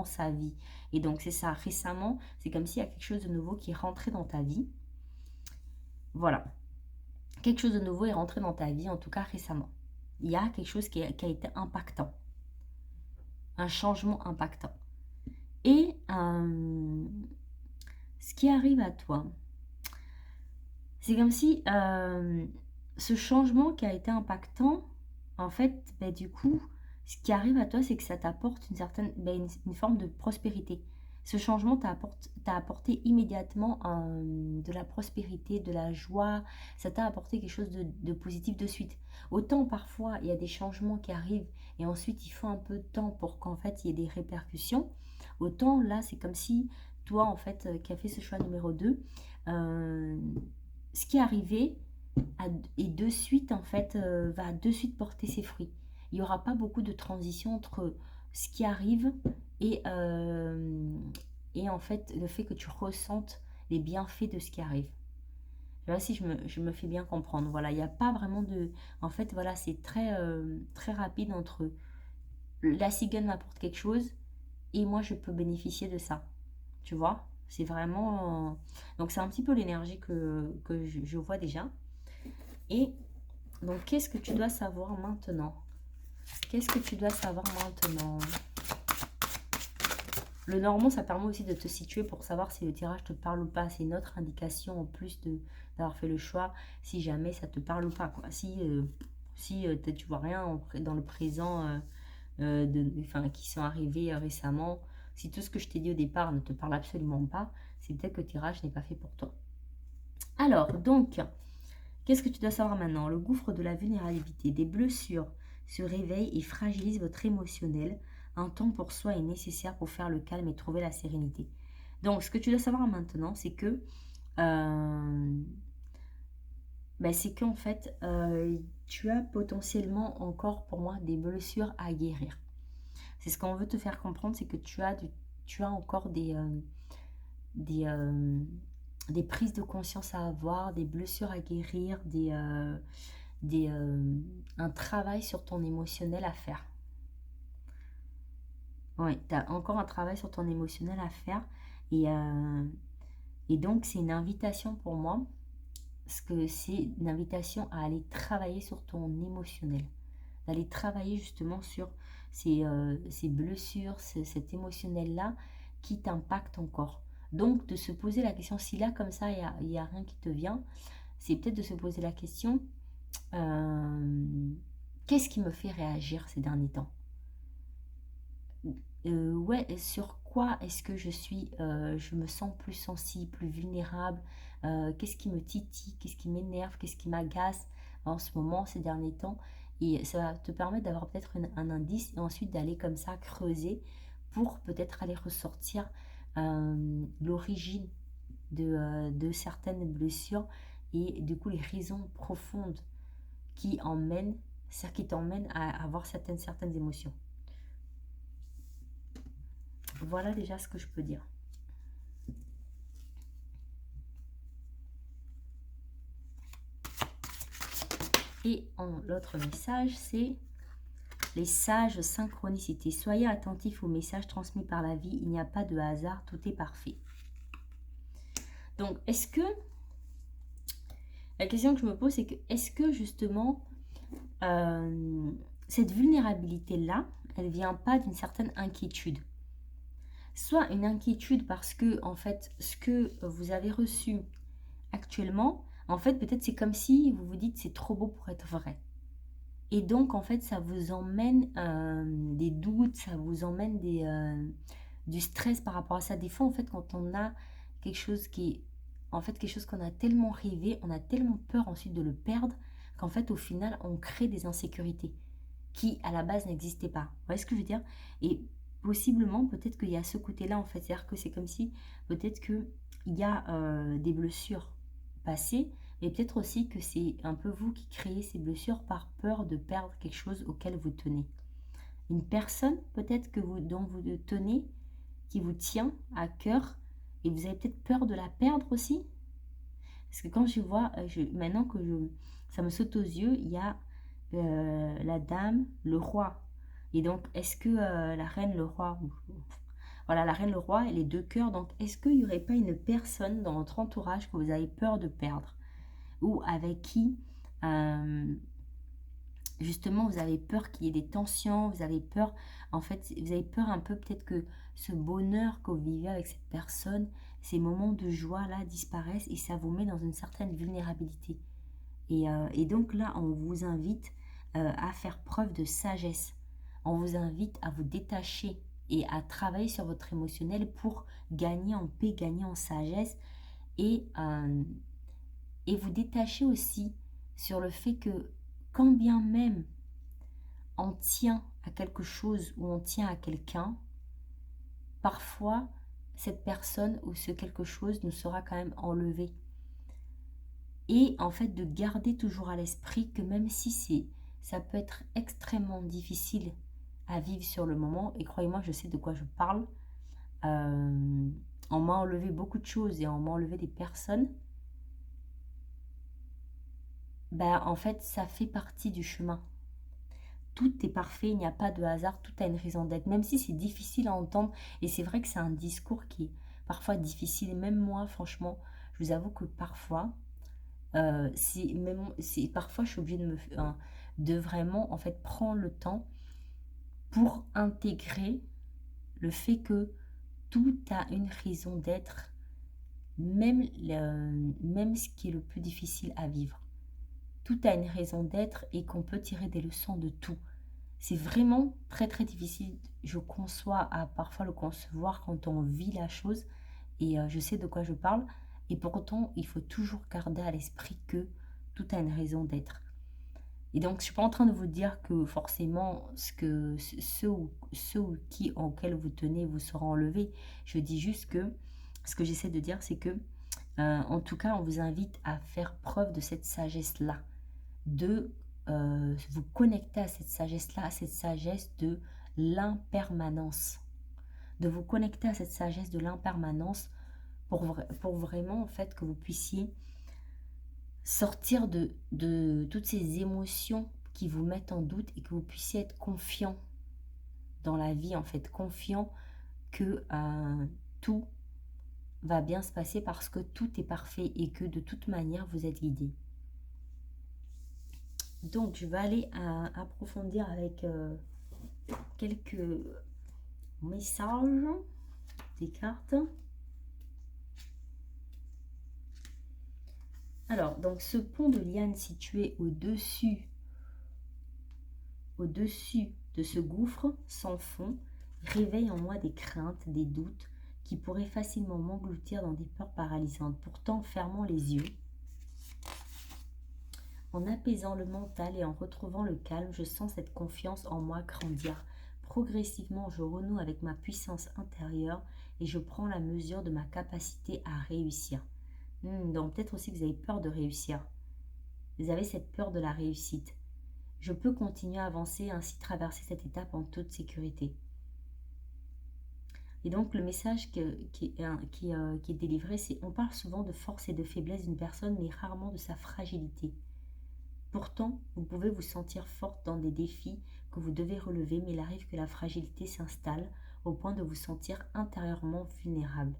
sa vie. Et donc, c'est ça, récemment, c'est comme s'il y a quelque chose de nouveau qui est rentré dans ta vie. Voilà. Quelque chose de nouveau est rentré dans ta vie, en tout cas récemment. Il y a quelque chose qui a été impactant. Un changement impactant. Et ce qui arrive à toi, c'est comme si ce changement qui a été impactant, en fait, ben, du coup, ce qui arrive à toi, c'est que ça t'apporte une forme de prospérité. Ce changement t'a apporté immédiatement de la prospérité, de la joie. Ça t'a apporté quelque chose de positif de suite. Autant parfois, il y a des changements qui arrivent et ensuite, il faut un peu de temps pour qu'en fait, il y ait des répercussions. Autant là, c'est comme si toi, en fait, qui as fait ce choix numéro 2, ce qui est arrivé et de suite en fait va de suite porter ses fruits. Il n'y aura pas beaucoup de transition entre ce qui arrive et, en fait le fait que tu ressentes les bienfaits de ce qui arrive. Je sais pas si je me fais bien comprendre. Voilà, il n'y a pas vraiment de... En fait, voilà, c'est très rapide entre la cigogne m'apporte quelque chose et moi je peux bénéficier de ça. Tu vois? C'est vraiment... Donc c'est un petit peu l'énergie que je vois déjà. Et donc, qu'est-ce que tu dois savoir maintenant? Qu'est-ce que tu dois savoir maintenant? Le normand, ça permet aussi de te situer pour savoir si le tirage te parle ou pas. C'est une autre indication en plus d'avoir fait le choix, si jamais ça te parle ou pas, quoi. Si tu vois rien dans le présent qui sont arrivés récemment, si tout ce que je t'ai dit au départ ne te parle absolument pas, c'est peut-être que le tirage n'est pas fait pour toi. Alors, donc, qu'est-ce que tu dois savoir maintenant? Le gouffre de la vulnérabilité. Des blessures se réveillent et fragilisent votre émotionnel. Un temps pour soi est nécessaire pour faire le calme et trouver la sérénité. Donc, ce que tu dois savoir maintenant, c'est que c'est qu'en fait, tu as potentiellement encore pour moi des blessures à guérir. C'est ce qu'on veut te faire comprendre, c'est que tu as encore des prises de conscience à avoir, des blessures à guérir, un travail sur ton émotionnel à faire. Ouais, tu as encore un travail sur ton émotionnel à faire. Et, euh, et donc, c'est une invitation pour moi, parce que c'est une invitation à aller travailler sur ton émotionnel, d'aller travailler justement sur ces blessures, cet émotionnel-là qui t'impacte encore. Donc, de se poser la question, si là, comme ça, y a rien qui te vient, c'est peut-être de se poser la question, qu'est-ce qui me fait réagir ces derniers temps? Ouais, et sur quoi est-ce que je me sens plus sensible, plus vulnérable? Qu'est-ce qui me titille? Qu'est-ce qui m'énerve? Qu'est-ce qui m'agace en ce moment, ces derniers temps? Et ça va te permettre d'avoir peut-être un indice et ensuite d'aller comme ça creuser pour peut-être aller ressortir l'origine de certaines blessures et du coup les raisons profondes qui emmènent, qui t'emmènent à avoir certaines émotions. Voilà déjà ce que je peux dire. Et l'autre message, c'est les sages synchronicités. Soyez attentifs aux messages transmis par la vie. Il n'y a pas de hasard, tout est parfait. Donc, est-ce que... La question que je me pose, c'est que est-ce que justement, cette vulnérabilité-là, elle ne vient pas d'une certaine inquiétude? Soit une inquiétude parce que, en fait, ce que vous avez reçu actuellement, en fait, peut-être c'est comme si vous vous dites c'est trop beau pour être vrai. Et donc, en fait, ça vous emmène des doutes, ça vous emmène du stress par rapport à ça. Des fois, en fait, quand on a quelque chose en fait, quelque chose qu'on a tellement rêvé, on a tellement peur ensuite de le perdre, qu'en fait, au final, on crée des insécurités qui, à la base, n'existaient pas. Vous voyez ce que je veux dire? Et possiblement, peut-être qu'il y a ce côté-là, en fait. C'est-à-dire que c'est comme si, peut-être qu'il y a des blessures passées, et peut-être aussi que c'est un peu vous qui créez ces blessures par peur de perdre quelque chose auquel vous tenez. Une personne peut-être dont vous tenez, qui vous tient à cœur, et vous avez peut-être peur de la perdre aussi. Parce que quand je vois, maintenant que ça me saute aux yeux, il y a la dame, le roi. Et donc, est-ce que la reine, le roi, voilà, la reine, le roi et les deux cœurs, donc est-ce qu'il n'y aurait pas une personne dans votre entourage que vous avez peur de perdre? Ou avec qui justement vous avez peur qu'il y ait des tensions, vous avez peur, en fait, vous avez peur un peu peut-être que ce bonheur que vous vivez avec cette personne, ces moments de joie là disparaissent et ça vous met dans une certaine vulnérabilité. Et donc là, on vous invite à faire preuve de sagesse. On vous invite à vous détacher et à travailler sur votre émotionnel pour gagner en paix, gagner en sagesse et, euh, et vous détacher aussi sur le fait que quand bien même on tient à quelque chose ou on tient à quelqu'un, parfois cette personne ou ce quelque chose nous sera quand même enlevé. Et en fait de garder toujours à l'esprit que même si ça peut être extrêmement difficile à vivre sur le moment, et croyez-moi je sais de quoi je parle, on m'a enlevé beaucoup de choses et on m'a enlevé des personnes, ben en fait ça fait partie du chemin. Tout est parfait, il n'y a pas de hasard, tout a une raison d'être, même si c'est difficile à entendre. Et c'est vrai que c'est un discours qui est parfois difficile. Et même moi, franchement, je vous avoue que parfois, parfois je suis obligée de vraiment en fait prendre le temps pour intégrer le fait que tout a une raison d'être, même ce qui est le plus difficile à vivre. Tout a une raison d'être et qu'on peut tirer des leçons de tout. C'est vraiment très très difficile, je conçois, à parfois le concevoir quand on vit la chose et je sais de quoi je parle. Et pourtant, il faut toujours garder à l'esprit que tout a une raison d'être. Et donc, je ne suis pas en train de vous dire que forcément ceux auxquels vous tenez vous seront enlevés. Je dis juste que ce que j'essaie de dire, c'est que en tout cas, on vous invite à faire preuve de cette sagesse-là, de vous connecter à cette sagesse-là, à cette sagesse de l'impermanence. De vous connecter à cette sagesse de l'impermanence pour vraiment, en fait, que vous puissiez sortir de toutes ces émotions qui vous mettent en doute et que vous puissiez être confiant dans la vie, en fait, confiant que tout va bien se passer parce que tout est parfait et que de toute manière, vous êtes guidé. Donc, je vais aller approfondir avec quelques messages des cartes. Alors, donc ce pont de liane situé au-dessus de ce gouffre sans fond réveille en moi des craintes, des doutes qui pourraient facilement m'engloutir dans des peurs paralysantes. Pourtant, fermant les yeux, en apaisant le mental et en retrouvant le calme, je sens cette confiance en moi grandir. Progressivement, je renoue avec ma puissance intérieure et je prends la mesure de ma capacité à réussir. Donc peut-être aussi que vous avez peur de réussir. Vous avez cette peur de la réussite. Je peux continuer à avancer et ainsi traverser cette étape en toute sécurité. Et donc le message qui est délivré, c'est: on parle souvent de force et de faiblesse d'une personne, mais rarement de sa fragilité. Pourtant, vous pouvez vous sentir forte dans des défis que vous devez relever, mais il arrive que la fragilité s'installe au point de vous sentir intérieurement vulnérable.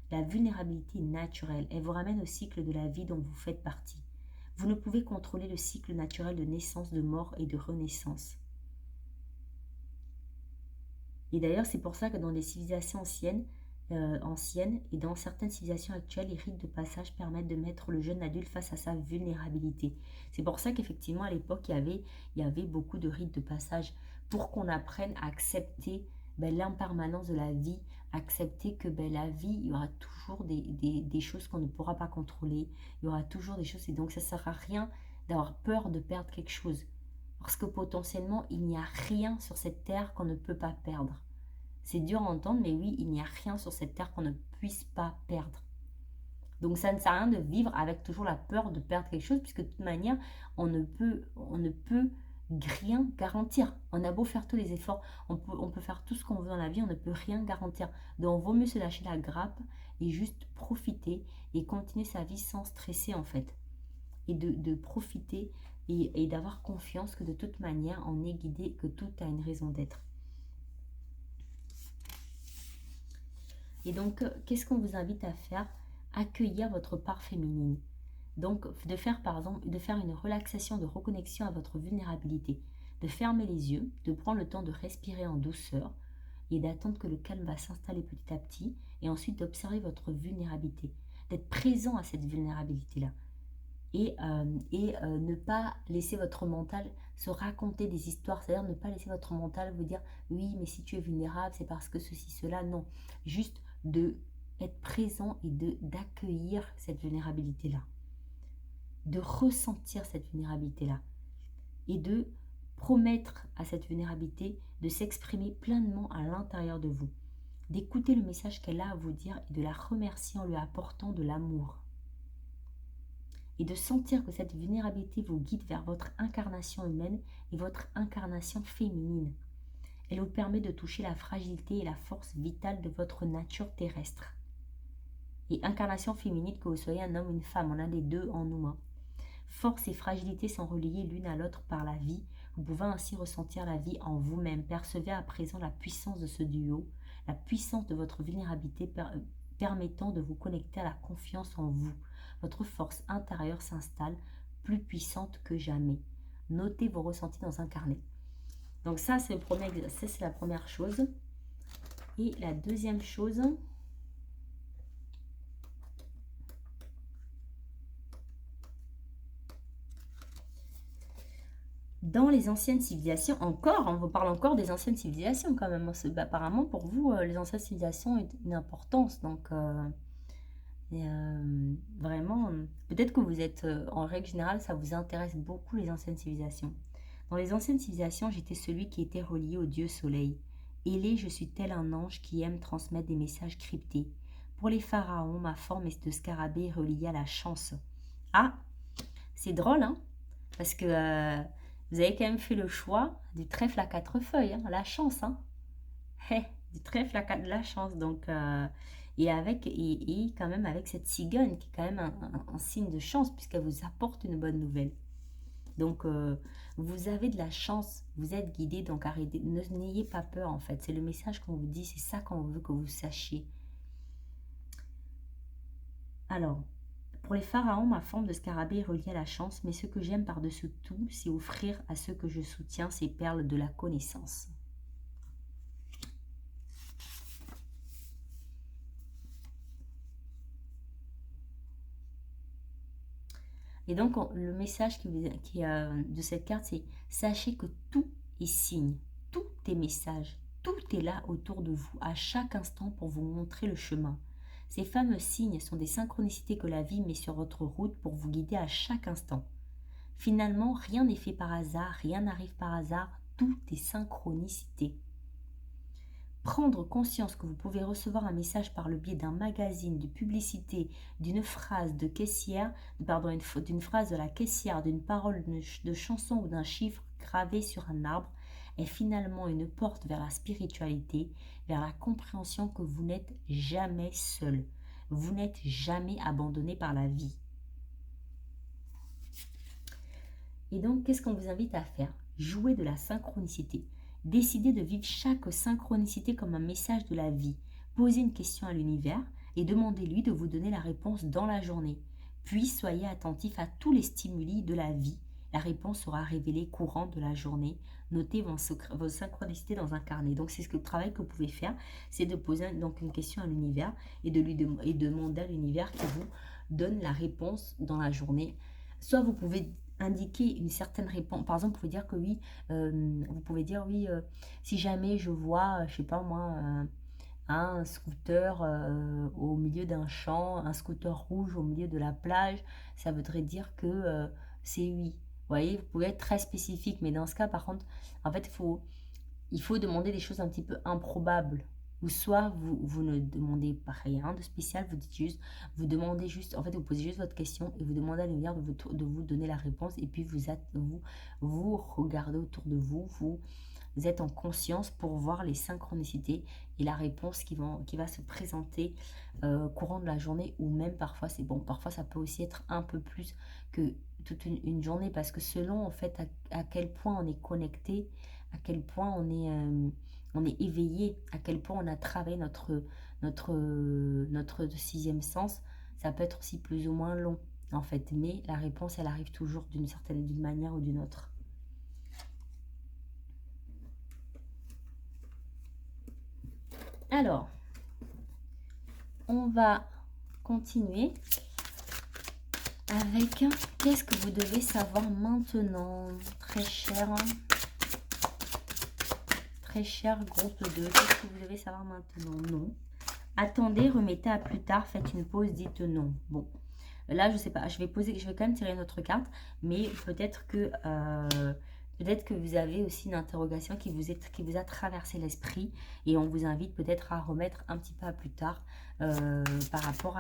La vulnérabilité est naturelle, elle vous ramène au cycle de la vie dont vous faites partie. Vous ne pouvez contrôler le cycle naturel de naissance, de mort et de renaissance. Et d'ailleurs, c'est pour ça que dans les civilisations anciennes et dans certaines civilisations actuelles, les rites de passage permettent de mettre le jeune adulte face à sa vulnérabilité. C'est pour ça qu'effectivement, à l'époque, il y avait beaucoup de rites de passage pour qu'on apprenne à accepter l'impermanence de la vie, accepter que la vie, il y aura toujours des choses qu'on ne pourra pas contrôler, il y aura toujours des choses, et donc ça ne sert à rien d'avoir peur de perdre quelque chose. Parce que potentiellement, il n'y a rien sur cette terre qu'on ne peut pas perdre. C'est dur à entendre, mais oui, il n'y a rien sur cette terre qu'on ne puisse pas perdre. Donc ça ne sert à rien de vivre avec toujours la peur de perdre quelque chose, puisque de toute manière, on ne peut rien garantir. On a beau faire tous les efforts, on peut faire tout ce qu'on veut dans la vie, on ne peut rien garantir. Donc il vaut mieux se lâcher la grappe et juste profiter et continuer sa vie sans stresser en fait. Et de profiter et d'avoir confiance que de toute manière, on est guidé, que tout a une raison d'être. Et donc, qu'est-ce qu'on vous invite à faire? Accueillir votre part féminine. Donc, de faire par exemple, de faire une relaxation de reconnexion à votre vulnérabilité. De fermer les yeux, de prendre le temps de respirer en douceur et d'attendre que le calme va s'installer petit à petit. Et ensuite d'observer votre vulnérabilité. D'être présent à cette vulnérabilité-là. Et ne pas laisser votre mental se raconter des histoires, c'est-à-dire ne pas laisser votre mental vous dire oui mais si tu es vulnérable c'est parce que ceci, cela, non. Juste de être présent et d'accueillir cette vulnérabilité-là, de ressentir cette vulnérabilité-là et de promettre à cette vulnérabilité de s'exprimer pleinement à l'intérieur de vous, d'écouter le message qu'elle a à vous dire et de la remercier en lui apportant de l'amour. Et de sentir que cette vulnérabilité vous guide vers votre incarnation humaine et votre incarnation féminine. Elle vous permet de toucher la fragilité et la force vitale de votre nature terrestre. Et incarnation féminine, que vous soyez un homme ou une femme, on a les deux en nous. Force et fragilité sont reliées l'une à l'autre par la vie. Vous pouvez ainsi ressentir la vie en vous-même. Percevez à présent la puissance de ce duo, la puissance de votre vulnérabilité permettant de vous connecter à la confiance en vous. Votre force intérieure s'installe, plus puissante que jamais. Notez vos ressentis dans un carnet. Donc ça, c'est le premier exercice, c'est la première chose. Et la deuxième chose, dans les anciennes civilisations, on vous parle encore des anciennes civilisations quand même. Apparemment, pour vous, les anciennes civilisations ont une importance. Donc, vraiment, peut-être que vous êtes, en règle générale, ça vous intéresse beaucoup les anciennes civilisations. Dans les anciennes civilisations, j'étais celui qui était relié au dieu soleil. Ailé, je suis tel un ange qui aime transmettre des messages cryptés. Pour les pharaons, ma forme est de scarabée reliée à la chance. Ah, c'est drôle, hein? Parce que vous avez quand même fait le choix du trèfle à 4 feuilles, hein, la chance, hein? Du trèfle à la chance, donc... et quand même avec cette cigogne qui est quand même un signe de chance puisqu'elle vous apporte une bonne nouvelle. Donc, vous avez de la chance, vous êtes guidé, donc arrêtez, n'ayez pas peur en fait. C'est le message qu'on vous dit, c'est ça qu'on veut que vous sachiez. Alors, pour les pharaons, ma forme de scarabée est reliée à la chance, mais ce que j'aime par-dessus tout, c'est offrir à ceux que je soutiens ces perles de la connaissance. Et donc, le message de cette carte, c'est sachez que tout est signe, tout est message, tout est là autour de vous, à chaque instant pour vous montrer le chemin. Ces fameux signes sont des synchronicités que la vie met sur votre route pour vous guider à chaque instant. Finalement, rien n'est fait par hasard, rien n'arrive par hasard, tout est synchronicité. Prendre conscience que vous pouvez recevoir un message par le biais d'un magazine, de publicité, d'une phrase de caissière, d'une phrase de la caissière, d'une parole de chanson ou d'un chiffre gravé sur un arbre est finalement une porte vers la spiritualité, vers la compréhension que vous n'êtes jamais seul. Vous n'êtes jamais abandonné par la vie. Et donc, qu'est-ce qu'on vous invite à faire? Jouer de la synchronicité. Décidez de vivre chaque synchronicité comme un message de la vie. Posez une question à l'univers et demandez-lui de vous donner la réponse dans la journée. Puis soyez attentif à tous les stimuli de la vie. La réponse sera révélée courant de la journée. Notez vos synchronicités dans un carnet. Donc c'est le travail que vous pouvez faire, c'est de poser donc une question à l'univers et de demander à l'univers qui vous donne la réponse dans la journée. Soit vous pouvez indiquer une certaine réponse. Par exemple, vous pouvez dire que oui, vous pouvez dire oui, si jamais je vois, je sais pas moi, un scooter au milieu d'un champ, un scooter rouge au milieu de la plage, ça voudrait dire que c'est oui. Vous voyez, vous pouvez être très spécifique, mais dans ce cas, par contre, en fait, il faut demander des choses un petit peu improbables. Ou soit vous ne demandez pas rien de spécial, vous dites juste, vous demandez juste, en fait vous posez juste votre question et vous demandez à l'univers de vous donner la réponse et puis vous regardez autour de vous, vous êtes en conscience pour voir les synchronicités et la réponse qui va se présenter courant de la journée ou même parfois c'est bon, parfois ça peut aussi être un peu plus que toute une journée parce que selon en fait à quel point on est connecté, à quel point on est éveillé, à quel point on a travaillé notre sixième sens, ça peut être aussi plus ou moins long en fait, mais la réponse elle arrive toujours d'une manière ou d'une autre. Alors, on va continuer avec qu'est-ce que vous devez savoir maintenant, très cher groupe 2, qu'est-ce que vous devez savoir maintenant? Non. Attendez, remettez à plus tard, faites une pause, dites non. Bon, là, je sais pas, je vais quand même tirer une autre carte, mais peut-être que vous avez aussi une interrogation qui vous a traversé l'esprit et on vous invite peut-être à remettre un petit peu à plus tard par rapport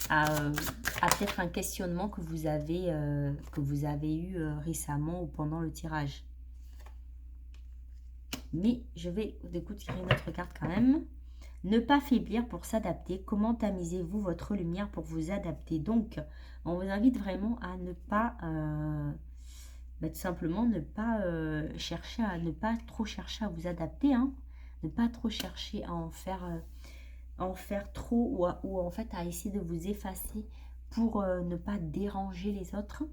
à peut-être un questionnement que vous avez eu récemment ou pendant le tirage. Mais je vais du coup tirer une autre carte quand même. Ne pas faiblir pour s'adapter. Comment tamisez-vous votre lumière pour vous adapter? Donc, on vous invite vraiment à ne pas, tout simplement, ne pas trop chercher à vous adapter. Hein. Ne pas trop chercher à en faire trop ou en fait à essayer de vous effacer pour ne pas déranger les autres.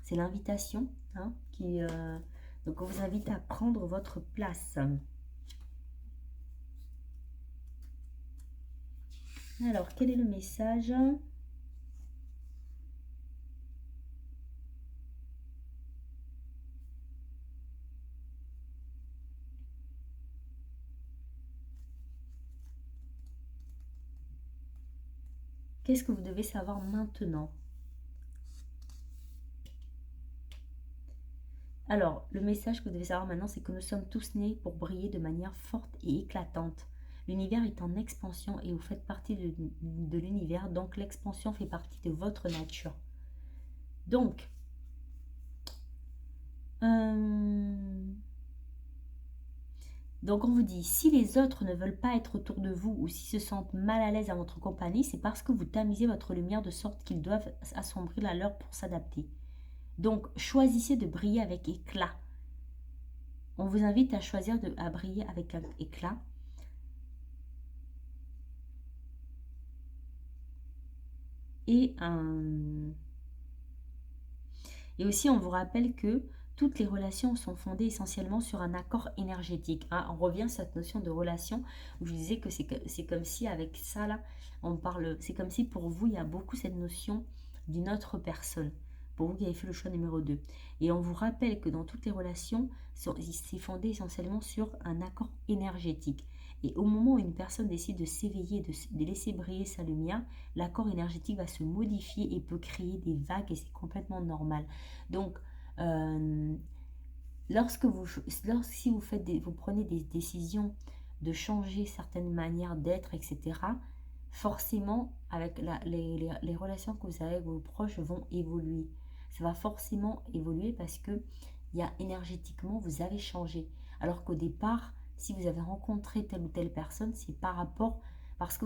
C'est l'invitation hein, donc on vous invite à prendre votre place. Alors, quel est le message? Qu'est-ce que vous devez savoir maintenant? Alors, le message que vous devez savoir maintenant, c'est que nous sommes tous nés pour briller de manière forte et éclatante. L'univers est en expansion et vous faites partie de l'univers, donc l'expansion fait partie de votre nature. Donc, on vous dit, si les autres ne veulent pas être autour de vous ou s'ils se sentent mal à l'aise à votre compagnie, c'est parce que vous tamisez votre lumière de sorte qu'ils doivent assombrir la leur pour s'adapter. Donc, choisissez de briller avec éclat. On vous invite à choisir à briller avec éclat. Et aussi, on vous rappelle que toutes les relations sont fondées essentiellement sur un accord énergétique. Hein. On revient à cette notion de relation où je disais que c'est comme si avec ça, là, on parle, c'est comme si pour vous, il y a beaucoup cette notion d'une autre personne. Pour vous qui avez fait le choix numéro 2. Et on vous rappelle que dans toutes les relations, c'est fondé essentiellement sur un accord énergétique. Et au moment où une personne décide de s'éveiller, de laisser briller sa lumière, l'accord énergétique va se modifier et peut créer des vagues et c'est complètement normal. Donc, si vous prenez des décisions de changer certaines manières d'être, etc., forcément, avec les relations que vous avez avec vos proches vont évoluer. Ça va forcément évoluer parce que énergétiquement, vous avez changé. Alors qu'au départ, si vous avez rencontré telle ou telle personne, c'est parce que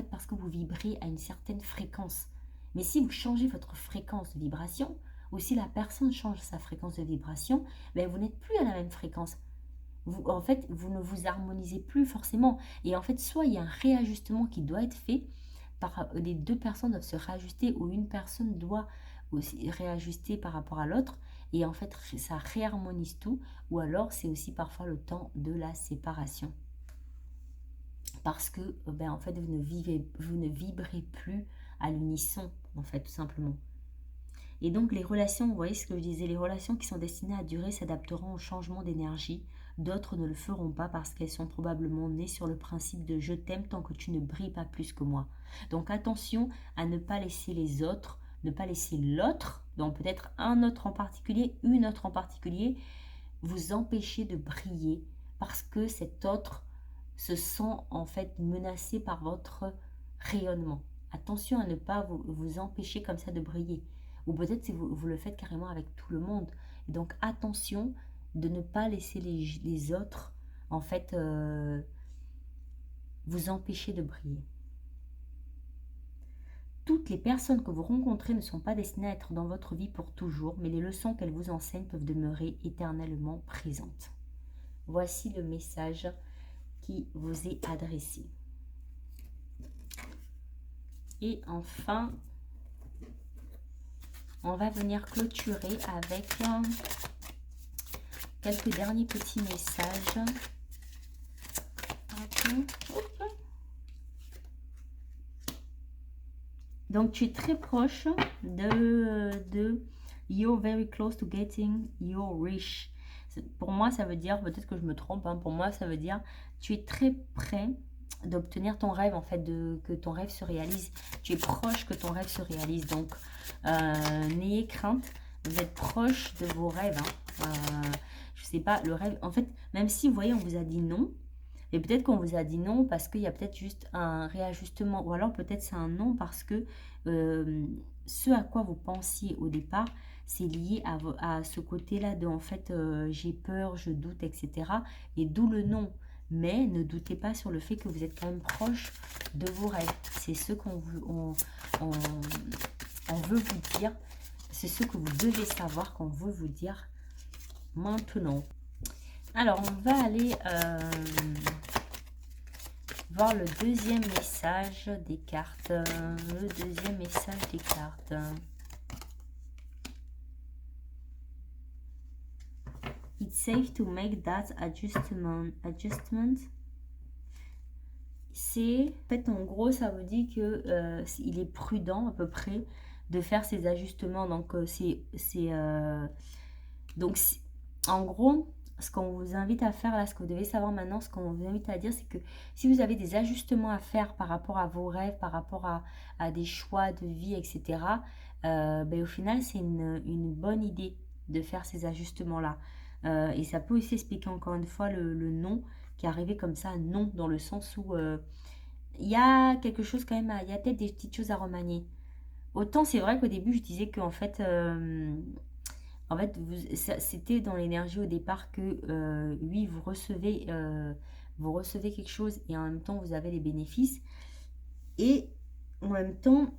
parce que vous vibrez à une certaine fréquence. Mais si vous changez votre fréquence de vibration, ou si la personne change sa fréquence de vibration, ben vous n'êtes plus à la même fréquence. En fait, vous ne vous harmonisez plus forcément. Et en fait, soit il y a un réajustement qui doit être fait, les deux personnes doivent se réajuster, ou une personne doit aussi réajuster par rapport à l'autre, et en fait, ça réharmonise tout, ou alors c'est aussi parfois le temps de la séparation. Parce que, en fait, vous ne vibrez plus à l'unisson, en fait, tout simplement. Et donc les relations, vous voyez ce que je disais, les relations qui sont destinées à durer s'adapteront au changement d'énergie. D'autres ne le feront pas parce qu'elles sont probablement nées sur le principe de je t'aime tant que tu ne brilles pas plus que moi. Donc attention à ne pas laisser les autres, ne pas laisser l'autre, donc peut-être un autre en particulier, une autre en particulier, vous empêcher de briller parce que cet autre se sent en fait menacé par votre rayonnement. Attention à ne pas vous empêcher comme ça de briller. Ou peut-être si vous le faites carrément avec tout le monde. Et donc attention de ne pas laisser les autres en fait vous empêcher de briller. Toutes les personnes que vous rencontrez ne sont pas destinées à être dans votre vie pour toujours, mais les leçons qu'elles vous enseignent peuvent demeurer éternellement présentes. Voici le message qui vous est adressé. Et enfin, on va venir clôturer avec quelques derniers petits messages. Donc, tu es très proche de you're very close to getting your wish. Pour moi, ça veut dire, peut-être que je me trompe, hein, pour moi, ça veut dire tu es très près d'obtenir ton rêve, en fait, que ton rêve se réalise. Tu es proche que ton rêve se réalise. Donc, n'ayez crainte, vous êtes proche de vos rêves. Hein. Je sais pas, le rêve, en fait, même si, vous voyez, on vous a dit non, et peut-être qu'on vous a dit non parce qu'il y a peut-être juste un réajustement. Ou alors peut-être c'est un non parce que ce à quoi vous pensiez au départ, c'est lié à ce côté-là de en fait j'ai peur, je doute, etc. Et d'où le non. Mais ne doutez pas sur le fait que vous êtes quand même proche de vos rêves. C'est ce qu'on on veut vous dire. C'est ce que vous devez savoir qu'on veut vous dire maintenant. Alors, on va aller voir le deuxième message des cartes. Le deuxième message des cartes. It's safe to make that adjustment. C'est, en fait, en gros, ça vous dit que il est prudent à peu près de faire ces ajustements. Donc, en gros, ce qu'on vous invite à faire là, ce que vous devez savoir maintenant, ce qu'on vous invite à dire, c'est que si vous avez des ajustements à faire par rapport à vos rêves, par rapport à des choix de vie, etc., au final, c'est une bonne idée de faire ces ajustements-là. Et ça peut aussi expliquer encore une fois le non qui est arrivé comme ça, non, dans le sens où il y a quelque chose quand même, il y a peut-être des petites choses à remanier. Autant c'est vrai qu'au début, je disais qu'en fait... En fait, c'était dans l'énergie au départ que, oui, vous recevez quelque chose et en même temps, vous avez les bénéfices. Et en même temps,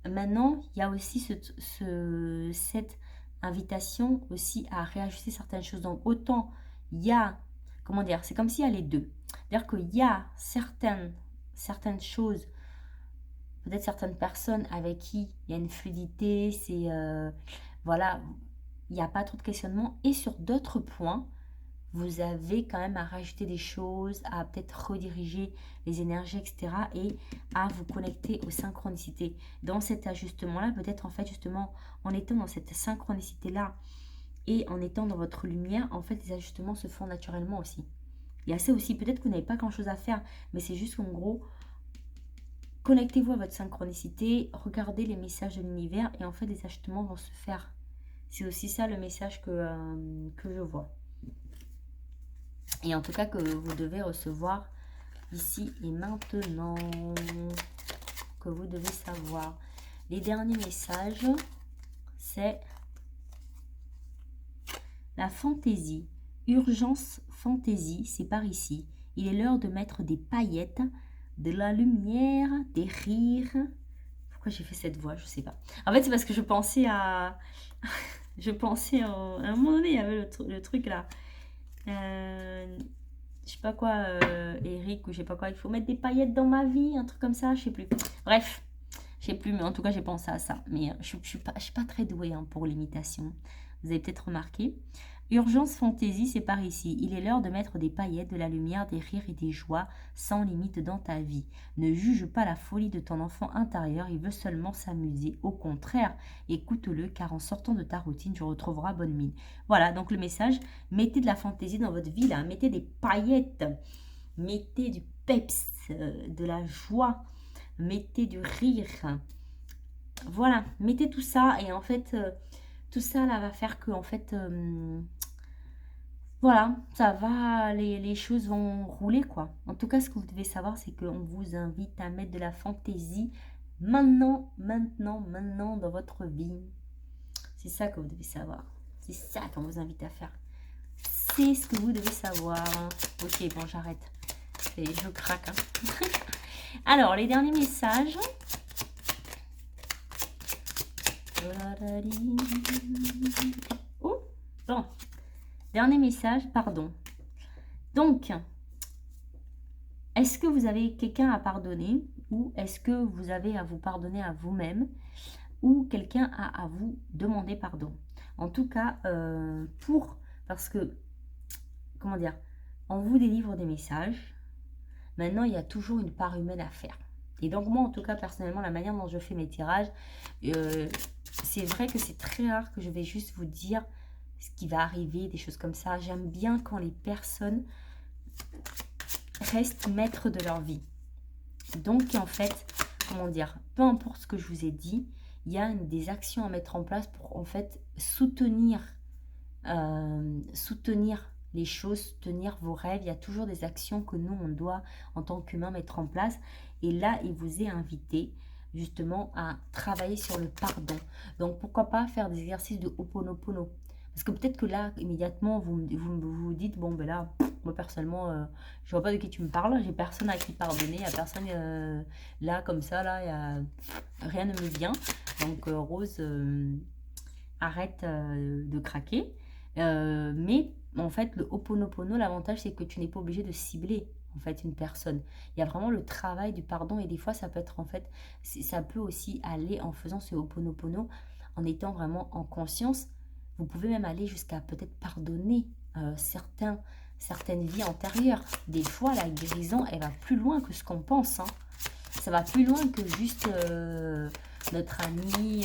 maintenant, il y a aussi cette invitation aussi à réajuster certaines choses. Donc, autant il y a, comment dire, c'est comme s'il y a les deux. C'est-à-dire qu'il y a certaines choses, peut-être certaines personnes avec qui il y a une fluidité, c'est, voilà, il n'y a pas trop de questionnement. Et sur d'autres points, vous avez quand même à rajouter des choses, à peut-être rediriger les énergies, etc. et à vous connecter aux synchronicités. Dans cet ajustement-là, peut-être en fait justement en étant dans cette synchronicité-là et en étant dans votre lumière, en fait les ajustements se font naturellement aussi. Il y a ça aussi, peut-être que vous n'avez pas grand-chose à faire, mais c'est juste qu'en gros, connectez-vous à votre synchronicité, regardez les messages de l'univers et en fait les ajustements vont se faire. C'est aussi ça le message que je vois. Et en tout cas que vous devez recevoir ici et maintenant, que vous devez savoir. Les derniers messages, c'est la fantaisie. Urgence fantaisie, c'est par ici. Il est l'heure de mettre des paillettes, de la lumière, des rires. Pourquoi j'ai fait cette voix? Je sais pas. En fait, c'est parce que je pensais à... je pensais à un moment donné, il y avait le truc là. Je sais pas quoi, Eric ou je sais pas quoi, il faut mettre des paillettes dans ma vie, un truc comme ça, je sais plus. Bref, je sais plus, mais en tout cas, j'ai pensé à ça. Mais je suis pas très douée hein, pour l'imitation. Vous avez peut-être remarqué. Urgence fantaisie, c'est par ici. Il est l'heure de mettre des paillettes, de la lumière, des rires et des joies sans limite dans ta vie. Ne juge pas la folie de ton enfant intérieur, il veut seulement s'amuser. Au contraire, écoute-le, car en sortant de ta routine, tu retrouveras bonne mine. Voilà, donc le message, mettez de la fantaisie dans votre vie, là. Mettez des paillettes, mettez du peps, de la joie, mettez du rire. Voilà, mettez tout ça et en fait, tout ça là va faire que en fait, voilà, ça va, les choses vont rouler quoi. En tout cas, ce que vous devez savoir, c'est qu'on vous invite à mettre de la fantaisie maintenant, dans votre vie. C'est ça que vous devez savoir. C'est ça qu'on vous invite à faire. C'est ce que vous devez savoir. Ok, bon, j'arrête. Je craque. Hein. Alors, les derniers messages. Oh, bon. Dernier message, pardon. Donc, est-ce que vous avez quelqu'un à pardonner ou est-ce que vous avez à vous pardonner à vous-même ou quelqu'un a à vous demander pardon? En tout cas, parce que, comment dire, on vous délivre des messages. Maintenant, il y a toujours une part humaine à faire. Et donc, moi, en tout cas, personnellement, la manière dont je fais mes tirages, c'est vrai que c'est très rare que je vais juste vous dire ce qui va arriver, des choses comme ça. J'aime bien quand les personnes restent maîtres de leur vie. Donc, en fait, comment dire, peu importe ce que je vous ai dit, il y a des actions à mettre en place pour, en fait, soutenir les choses, soutenir vos rêves. Il y a toujours des actions que nous, on doit, en tant qu'humain, mettre en place. Et là, il vous est invité justement à travailler sur le pardon. Donc, pourquoi pas faire des exercices de Ho'oponopono? Parce que peut-être que là, immédiatement, vous dites, bon, ben là, moi, personnellement, je vois pas de qui tu me parles. J'ai personne à qui pardonner. Il n'y a personne là, comme ça, là, rien ne me vient. Donc, Rose, arrête de craquer. Mais en fait, le Ho'oponopono, l'avantage, c'est que tu n'es pas obligé de cibler en fait une personne. Il y a vraiment le travail du pardon et des fois, ça peut être en fait, ça peut aussi aller en faisant ce Ho'oponopono, en étant vraiment en conscience. Vous pouvez même aller jusqu'à peut-être pardonner certaines vies antérieures. Des fois, la guérison, elle va plus loin que ce qu'on pense. Hein. Ça va plus loin que juste notre ami,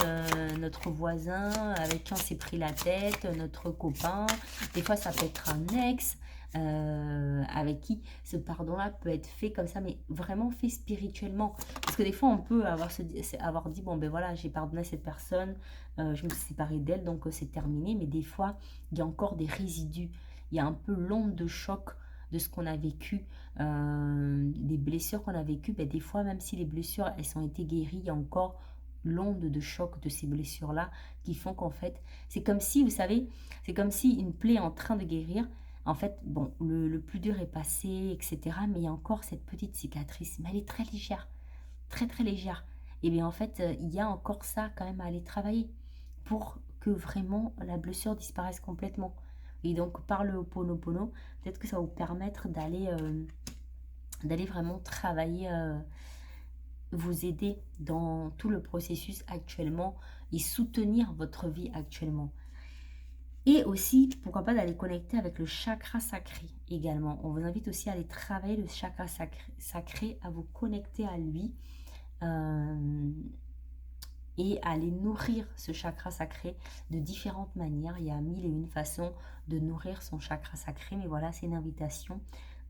notre voisin avec qui on s'est pris la tête, notre copain. Des fois, ça peut être un ex avec qui ce pardon-là peut être fait comme ça, mais vraiment fait spirituellement. Parce que des fois, on peut avoir dit, bon, ben voilà, j'ai pardonné cette personne, je me suis séparée d'elle, donc c'est terminé. Mais des fois, il y a encore des résidus. Il y a un peu l'onde de choc de ce qu'on a vécu, des blessures qu'on a vécues. Ben, des fois, même si les blessures, elles ont été guéries, il y a encore l'onde de choc de ces blessures-là qui font qu'en fait, c'est comme si, vous savez, c'est comme si une plaie est en train de guérir. En fait, bon, le plus dur est passé, etc. Mais il y a encore cette petite cicatrice, mais elle est très légère, très très légère. Et bien en fait, il y a encore ça quand même à aller travailler pour que vraiment la blessure disparaisse complètement. Et donc, par le Ho'oponopono, peut-être que ça va vous permettre d'aller vraiment travailler, vous aider dans tout le processus actuellement et soutenir votre vie actuellement. Et aussi, pourquoi pas d'aller connecter avec le chakra sacré également. On vous invite aussi à aller travailler le chakra sacré, à vous connecter à lui et à aller nourrir ce chakra sacré de différentes manières. Il y a mille et une façons de nourrir son chakra sacré, mais voilà, c'est une invitation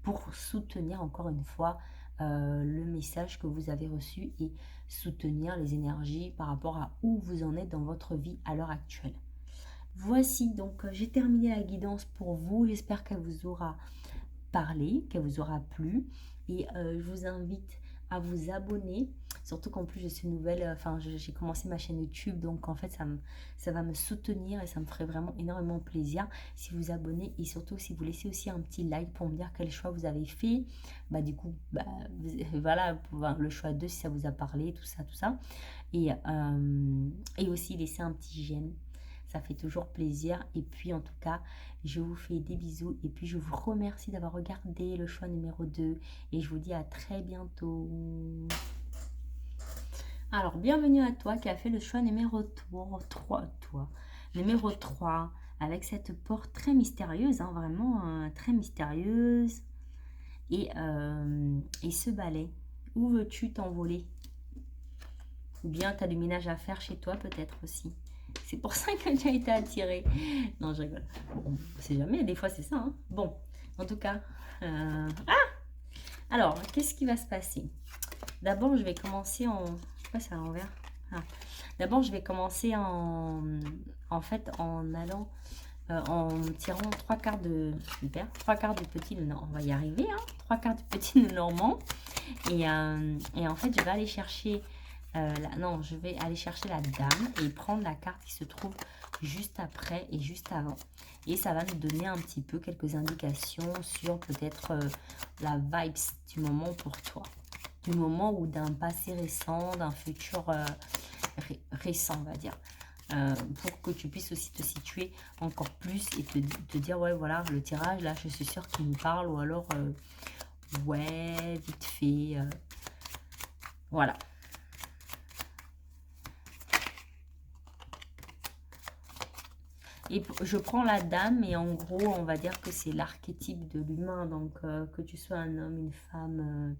pour soutenir encore une fois le message que vous avez reçu et soutenir les énergies par rapport à où vous en êtes dans votre vie à l'heure actuelle. Voici donc, j'ai terminé la guidance pour vous. J'espère qu'elle vous aura parlé, qu'elle vous aura plu. Et je vous invite à vous abonner. Surtout qu'en plus, je suis nouvelle, enfin, j'ai commencé ma chaîne YouTube. Donc, en fait, ça va me soutenir et ça me ferait vraiment énormément plaisir si vous abonnez. Et surtout, si vous laissez aussi un petit like pour me dire quel choix vous avez fait. Bah, du coup, voilà, le choix 2 si ça vous a parlé, tout ça, tout ça. Et aussi laisser un petit j'aime. Ça fait toujours plaisir. Et puis, en tout cas, je vous fais des bisous. Et puis, je vous remercie d'avoir regardé le choix numéro 2. Et je vous dis à très bientôt. Alors, bienvenue à toi qui a fait le choix numéro 3. Numéro 3. Avec cette porte très mystérieuse. Hein, vraiment très mystérieuse. Et ce balai. Où veux-tu t'envoler? Ou bien tu as du ménage à faire chez toi peut-être aussi. C'est pour ça que tu as été attirée. Non, je rigole. Bon, on sait jamais, des fois c'est ça. Hein. Bon, en tout cas. Alors, qu'est-ce qui va se passer? D'abord, je vais commencer en... Je sais pas si c'est à l'envers. D'abord, je vais commencer en fait en allant... en tirant 3 quarts de... Super. 3 quarts du petit... Non, on va y arriver. Hein, 3 quarts du petit normand. Et en fait, je vais aller chercher... non, je vais aller chercher la dame et prendre la carte qui se trouve juste après et juste avant. Et ça va nous donner un petit peu quelques indications sur peut-être la vibes du moment pour toi. Du moment ou d'un passé récent, d'un futur récent, on va dire. Pour que tu puisses aussi te situer encore plus et te dire, ouais, voilà, le tirage, là, je suis sûre qu'il me parle. Ou alors, ouais, vite fait. Voilà. Et je prends la dame et en gros, on va dire que c'est l'archétype de l'humain. Donc, que tu sois un homme, une femme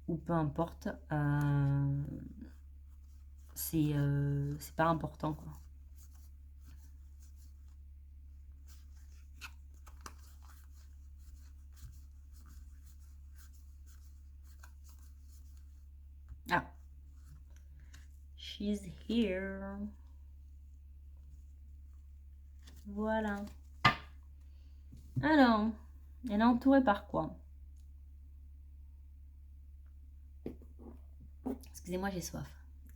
ou peu importe, c'est pas important, quoi. Ah, she's here. Voilà. Alors, elle est entourée par quoi? Excusez-moi, j'ai soif.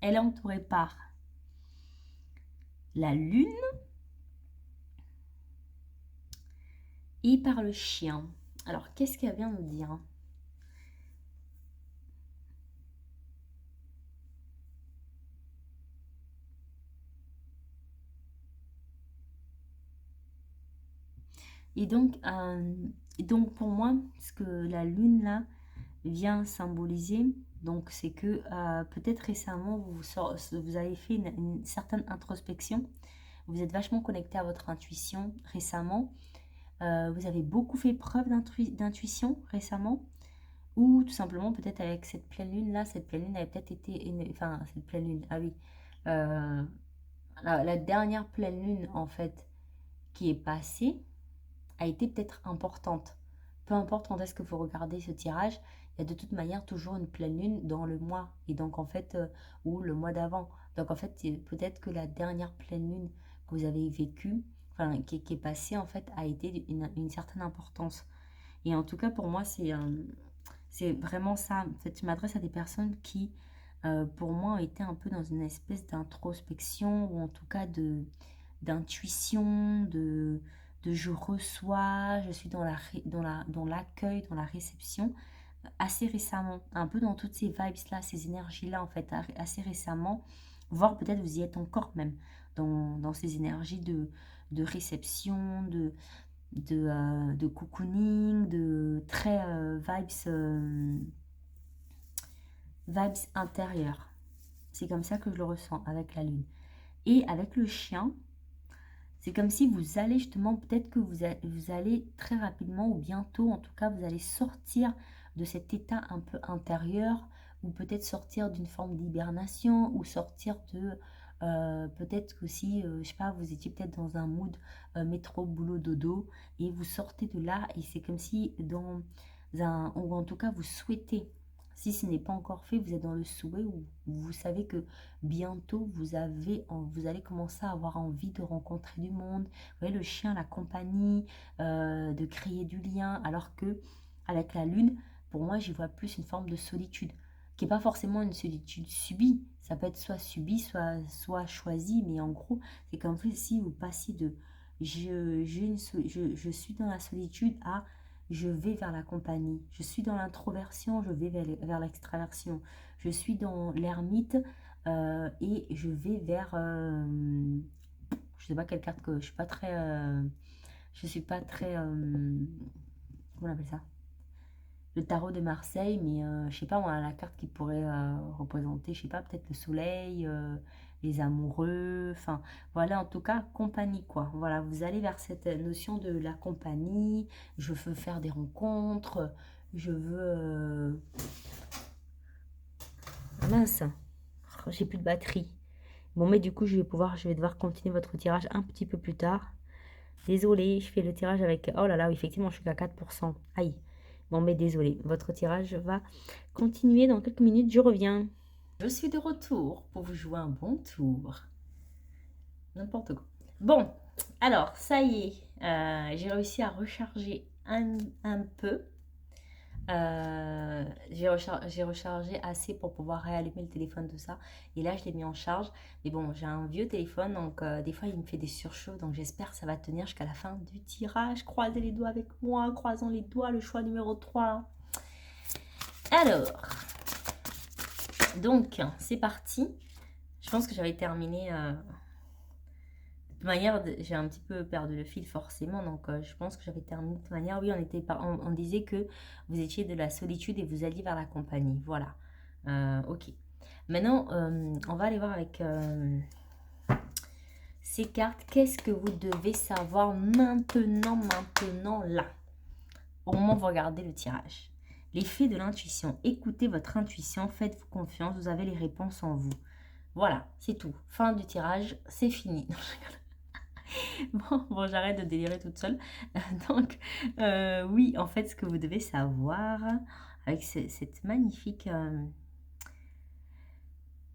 Elle est entourée par la lune et par le chien. Alors, qu'est-ce qu'elle vient nous dire? Et donc pour moi, ce que la lune là vient symboliser, donc c'est que peut-être récemment vous avez fait une certaine introspection, vous êtes vachement connecté à votre intuition récemment, vous avez beaucoup fait preuve d'intuition récemment, ou tout simplement peut-être avec cette pleine lune là, cette pleine lune avait peut-être été enfin cette pleine lune, ah oui, la dernière pleine lune en fait qui est passée a été peut-être importante. Peu importe quand est-ce que vous regardez ce tirage, il y a de toute manière toujours une pleine lune dans le mois. Et donc en fait, ou le mois d'avant. Donc en fait, peut-être que la dernière pleine lune que vous avez vécue, enfin qui est passée en fait, a été une certaine importance. Et en tout cas pour moi, c'est vraiment ça. En fait, je m'adresse à des personnes qui, pour moi, ont été un peu dans une espèce d'introspection ou en tout cas d'intuition, de je reçois, je suis dans l'accueil, dans la réception, assez récemment, un peu dans toutes ces vibes-là, ces énergies-là, en fait, assez récemment, voire peut-être vous y êtes encore même. dans ces énergies de réception, de cocooning, de très vibes intérieures. C'est comme ça que je le ressens avec la lune. Et avec le chien, c'est comme si vous allez justement, peut-être que vous allez très rapidement ou bientôt, en tout cas, vous allez sortir de cet état un peu intérieur ou peut-être sortir d'une forme d'hibernation ou sortir de... peut-être qu'aussi, je sais pas, vous étiez peut-être dans un mood métro, boulot, dodo et vous sortez de là et c'est comme si dans un... ou en tout cas, vous souhaitez, si ce n'est pas encore fait, vous êtes dans le souhait où vous savez que bientôt vous allez commencer à avoir envie de rencontrer du monde. Vous voyez, le chien, la compagnie, de créer du lien, alors que avec la lune, pour moi, j'y vois plus une forme de solitude, qui n'est pas forcément une solitude subie. Ça peut être soit subie, soit choisie, mais en gros, c'est comme si vous passiez de je suis dans la solitude à je vais vers la compagnie. Je suis dans l'introversion, je vais vers l'extraversion. Je suis dans l'ermite et je vais vers... je sais pas quelle carte que... Je suis pas très... comment on appelle ça? Le tarot de Marseille, mais je sais pas, on a la carte qui pourrait représenter, je sais pas, peut-être le soleil, les amoureux, enfin, voilà, en tout cas, compagnie, quoi. Voilà, vous allez vers cette notion de la compagnie, je veux faire des rencontres, je veux... Ah mince, j'ai plus de batterie. Bon, mais du coup, je vais devoir continuer votre tirage un petit peu plus tard. Désolée, je fais le tirage avec... Oh là là, oui, effectivement, je suis qu'à 4%. Aïe. Bon, mais désolé, votre tirage va continuer dans quelques minutes. Je reviens. Je suis de retour pour vous jouer un bon tour. N'importe quoi. Bon, alors, ça y est. J'ai réussi à recharger un peu. J'ai rechargé assez pour pouvoir réallumer le téléphone, tout ça. Et là, je l'ai mis en charge. Mais bon, j'ai un vieux téléphone, donc des fois, il me fait des surchauds. Donc, j'espère que ça va tenir jusqu'à la fin du tirage. Croisez les doigts avec moi. Croisons les doigts, le choix numéro 3. Alors, donc, c'est parti. Je pense que j'avais terminé... de toute manière, j'ai un petit peu perdu le fil forcément, donc je pense que j'avais terminé de toute manière. Oui, on disait que vous étiez de la solitude et vous alliez vers la compagnie. Voilà. Ok. Maintenant, on va aller voir avec ces cartes. Qu'est-ce que vous devez savoir maintenant, là, au moment où vous regardez le tirage? L'effet de l'intuition. Écoutez votre intuition, faites-vous confiance, vous avez les réponses en vous. Voilà, c'est tout. Fin du tirage, c'est fini. Bon, j'arrête de délirer toute seule. Donc, oui, en fait, ce que vous devez savoir avec cette magnifique...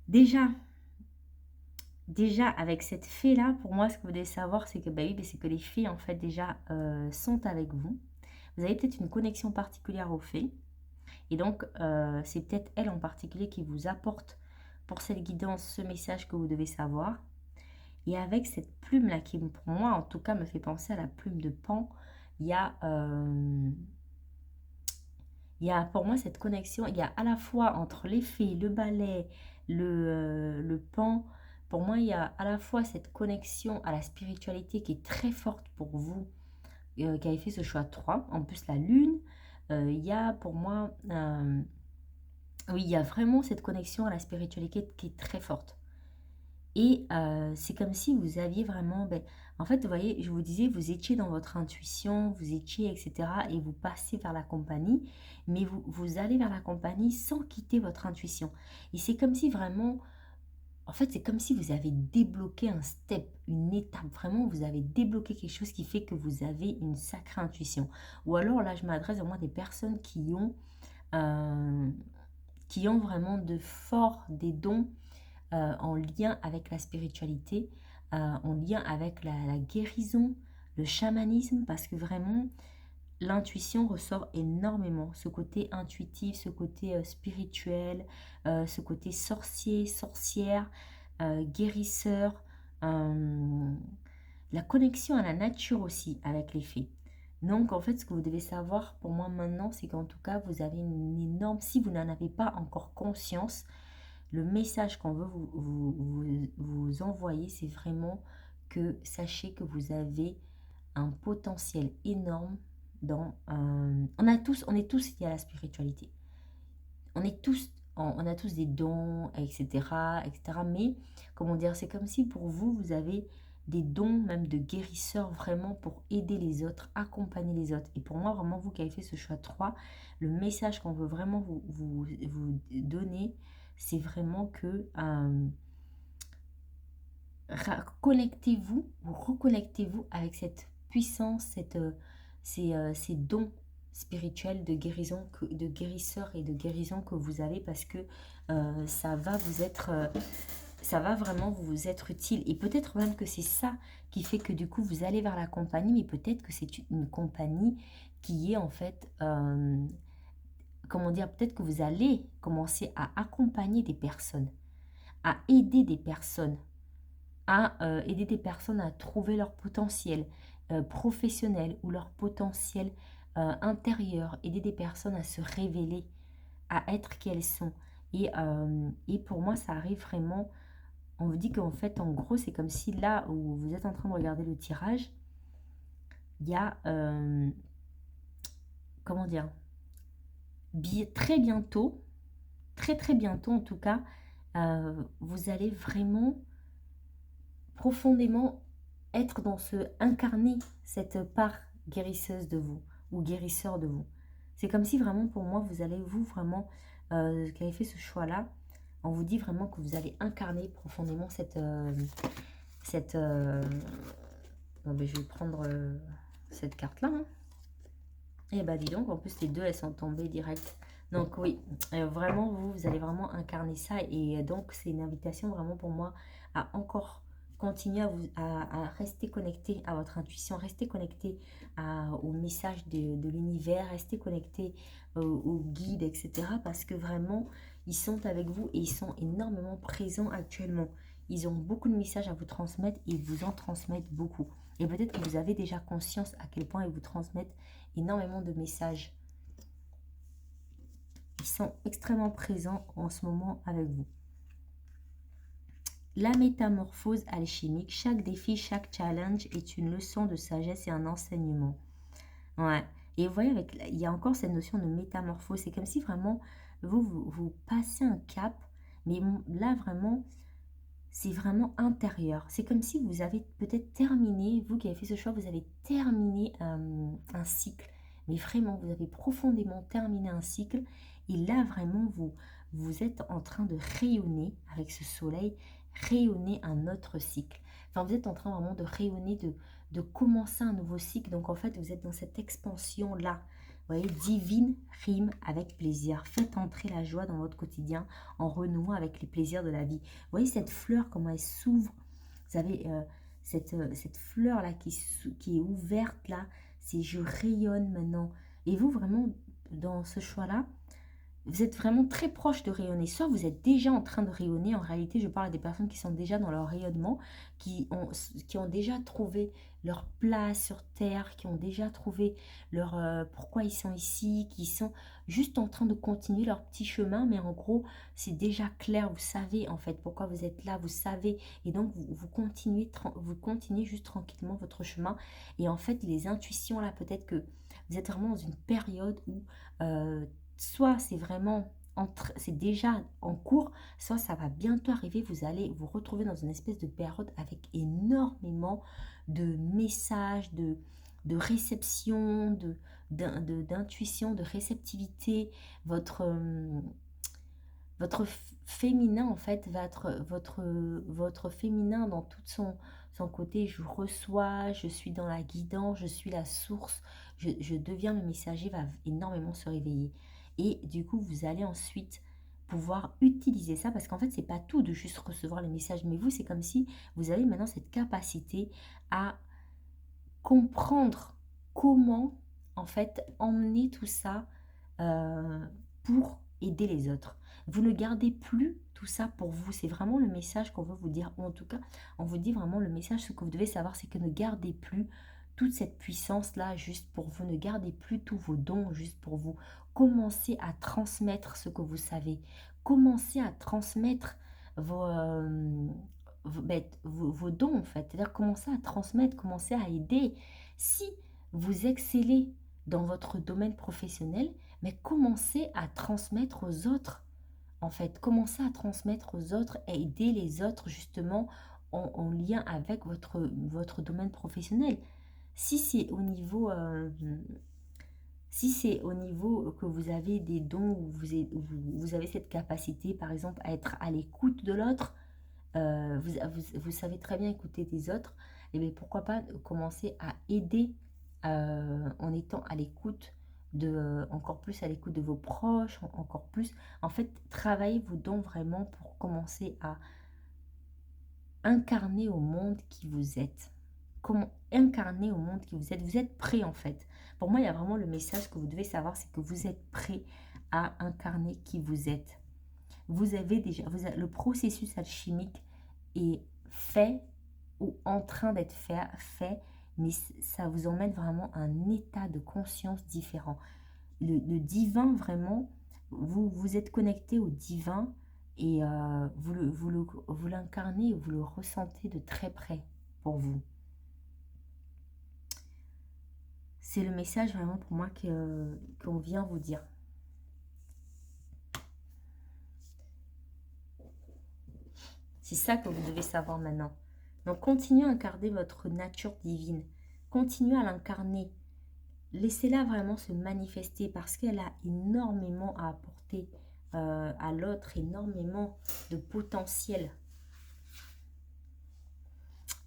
déjà, avec cette fée-là, pour moi, ce que vous devez savoir, c'est que, bah oui, c'est que les fées, en fait, déjà, sont avec vous. Vous avez peut-être une connexion particulière aux fées. Et donc, c'est peut-être elle en particulier qui vous apporte pour cette guidance, ce message que vous devez savoir. Et avec cette plume-là, qui pour moi, en tout cas, me fait penser à la plume de Pan, il y a pour moi cette connexion, il y a à la fois entre les fées, le balai, le Pan, pour moi, il y a à la fois cette connexion à la spiritualité qui est très forte pour vous, qui avez fait ce choix 3. En plus, la lune, il y a pour moi, oui, il y a vraiment cette connexion à la spiritualité qui est très forte. Et c'est comme si vous aviez vraiment... en fait, vous voyez, je vous disais, vous étiez dans votre intuition, vous étiez, etc. Et vous passez vers la compagnie, mais vous allez vers la compagnie sans quitter votre intuition. Et c'est comme si vraiment... En fait, c'est comme si vous avez débloqué un step, une étape. Vraiment, vous avez débloqué quelque chose qui fait que vous avez une sacrée intuition. Ou alors, là, je m'adresse à moi des personnes qui ont vraiment des dons en lien avec la spiritualité, en lien avec la guérison, le chamanisme, parce que vraiment, l'intuition ressort énormément. Ce côté intuitif, ce côté spirituel, ce côté sorcier, sorcière, guérisseur, la connexion à la nature aussi avec les fées. Donc, en fait, ce que vous devez savoir pour moi maintenant, c'est qu'en tout cas, vous avez une énorme... Si vous n'en avez pas encore conscience, Le message qu'on veut vous envoyer, c'est vraiment que sachez que vous avez un potentiel énorme dans... on est tous liés à la spiritualité. On est tous, on a tous des dons, etc., etc. Mais, comment dire, c'est comme si pour vous, vous avez des dons même de guérisseur vraiment pour aider les autres, accompagner les autres. Et pour moi, vraiment, vous qui avez fait ce choix 3, le message qu'on veut vraiment vous donner, c'est vraiment que connectez-vous, vous reconnectez-vous avec cette puissance, ces dons spirituels de guérison, de guérisseur et de guérison que vous avez parce que ça va vous être, ça va vraiment vous être utile. Et peut-être même que c'est ça qui fait que du coup vous allez vers la compagnie, mais peut-être que c'est une compagnie qui est en fait, comment dire, peut-être que vous allez commencer à accompagner des personnes, à aider des personnes à aider des personnes à trouver leur potentiel professionnel ou leur potentiel intérieur, aider des personnes à se révéler, à être qui elles sont. Et pour moi, ça arrive vraiment, on vous dit qu'en fait, en gros, c'est comme si là où vous êtes en train de regarder le tirage, il y a, comment dire, très bientôt, très très bientôt en tout cas, vous allez vraiment profondément être dans incarner cette part guérisseuse de vous ou guérisseur de vous. C'est comme si vraiment pour moi vous allez vraiment qui avez fait ce choix-là, on vous dit vraiment que vous allez incarner profondément cette bon, ben, je vais prendre cette carte-là. Hein. Et bah dis donc, en plus les deux elles sont tombées direct. Donc oui, vraiment vous allez vraiment incarner ça et donc c'est une invitation vraiment pour moi à encore continuer à rester connecté à votre intuition, rester connecté au message de l'univers, rester connecté aux guides, etc. Parce que vraiment, ils sont avec vous et ils sont énormément présents actuellement. Ils ont beaucoup de messages à vous transmettre et ils vous en transmettent beaucoup. Et peut-être que vous avez déjà conscience à quel point ils vous transmettent énormément de messages. Ils sont extrêmement présents en ce moment avec vous. La métamorphose alchimique, chaque défi, chaque challenge est une leçon de sagesse et un enseignement. Ouais. Et vous voyez, il y a encore cette notion de métamorphose. C'est comme si vraiment vous passez un cap, mais là vraiment, c'est vraiment intérieur. C'est comme si vous avez peut-être terminé, vous qui avez fait ce choix, vous avez terminé un cycle. Mais vraiment, vous avez profondément terminé un cycle. Et là, vraiment, vous êtes en train de rayonner avec ce soleil, rayonner un autre cycle. Enfin, vous êtes en train vraiment de rayonner, de commencer un nouveau cycle. Donc, en fait, vous êtes dans cette expansion-là. Vous voyez, divine rime avec plaisir. Faites entrer la joie dans votre quotidien en renouant avec les plaisirs de la vie. Vous voyez cette fleur, comment elle s'ouvre. Vous avez cette fleur-là qui est ouverte, là. C'est je rayonne maintenant. Et vous, vraiment, dans ce choix-là, vous êtes vraiment très proche de rayonner. Soit vous êtes déjà en train de rayonner. En réalité, je parle à des personnes qui sont déjà dans leur rayonnement, qui ont déjà trouvé leur place sur Terre, qui ont déjà trouvé leur pourquoi ils sont ici, qui sont juste en train de continuer leur petit chemin. Mais en gros, c'est déjà clair. Vous savez en fait pourquoi vous êtes là. Vous savez. Et donc, vous continuez juste tranquillement votre chemin. Et en fait, les intuitions là, peut-être que vous êtes vraiment dans une période où soit c'est vraiment c'est déjà en cours, soit ça va bientôt arriver, vous allez vous retrouver dans une espèce de période avec énormément de messages, de réception, d'intuition, de réceptivité. Votre féminin, en fait, va être votre féminin dans tout son côté. Je reçois, je suis dans la guidance, je suis la source, je deviens le messager, va énormément se réveiller. Et du coup, vous allez ensuite pouvoir utiliser ça parce qu'en fait, c'est pas tout de juste recevoir les messages, mais vous, c'est comme si vous avez maintenant cette capacité à comprendre comment, en fait, emmener tout ça pour aider les autres. Vous ne gardez plus tout ça pour vous. C'est vraiment le message qu'on veut vous dire. Ou en tout cas, on vous dit vraiment le message. Ce que vous devez savoir, c'est que ne gardez plus toute cette puissance-là juste pour vous. Ne gardez plus tous vos dons juste pour vous. Commencez à transmettre ce que vous savez. commencez à transmettre vos, vos dons, en fait. C'est-à-dire commencez à transmettre, commencez à aider. Si vous excellez dans votre domaine professionnel, mais commencez à transmettre aux autres. En fait, commencez à transmettre aux autres et aider les autres justement en lien avec votre domaine professionnel. Si c'est au niveau, si c'est au niveau que vous avez des dons, où vous avez cette capacité, par exemple, à être à l'écoute de l'autre, vous savez très bien écouter des autres, et bien pourquoi pas commencer à aider en étant à l'écoute encore plus à l'écoute de vos proches, encore plus. En fait, travaillez vos dons vraiment pour commencer à incarner au monde qui vous êtes. Comment incarner au monde qui vous êtes. Vous êtes prêt en fait. Pour moi, il y a vraiment le message que vous devez savoir, c'est que vous êtes prêt à incarner qui vous êtes. Vous avez déjà, le processus alchimique est fait ou en train d'être fait, mais ça vous emmène vraiment à un état de conscience différent. Le divin, vraiment, vous êtes connecté au divin et vous l'incarnez, vous le ressentez de très près pour vous. C'est le message vraiment pour moi qu'on vient vous dire. C'est ça que vous devez savoir maintenant. Donc, continuez à incarner votre nature divine. Continuez à l'incarner. Laissez-la vraiment se manifester parce qu'elle a énormément à apporter à l'autre, énormément de potentiel.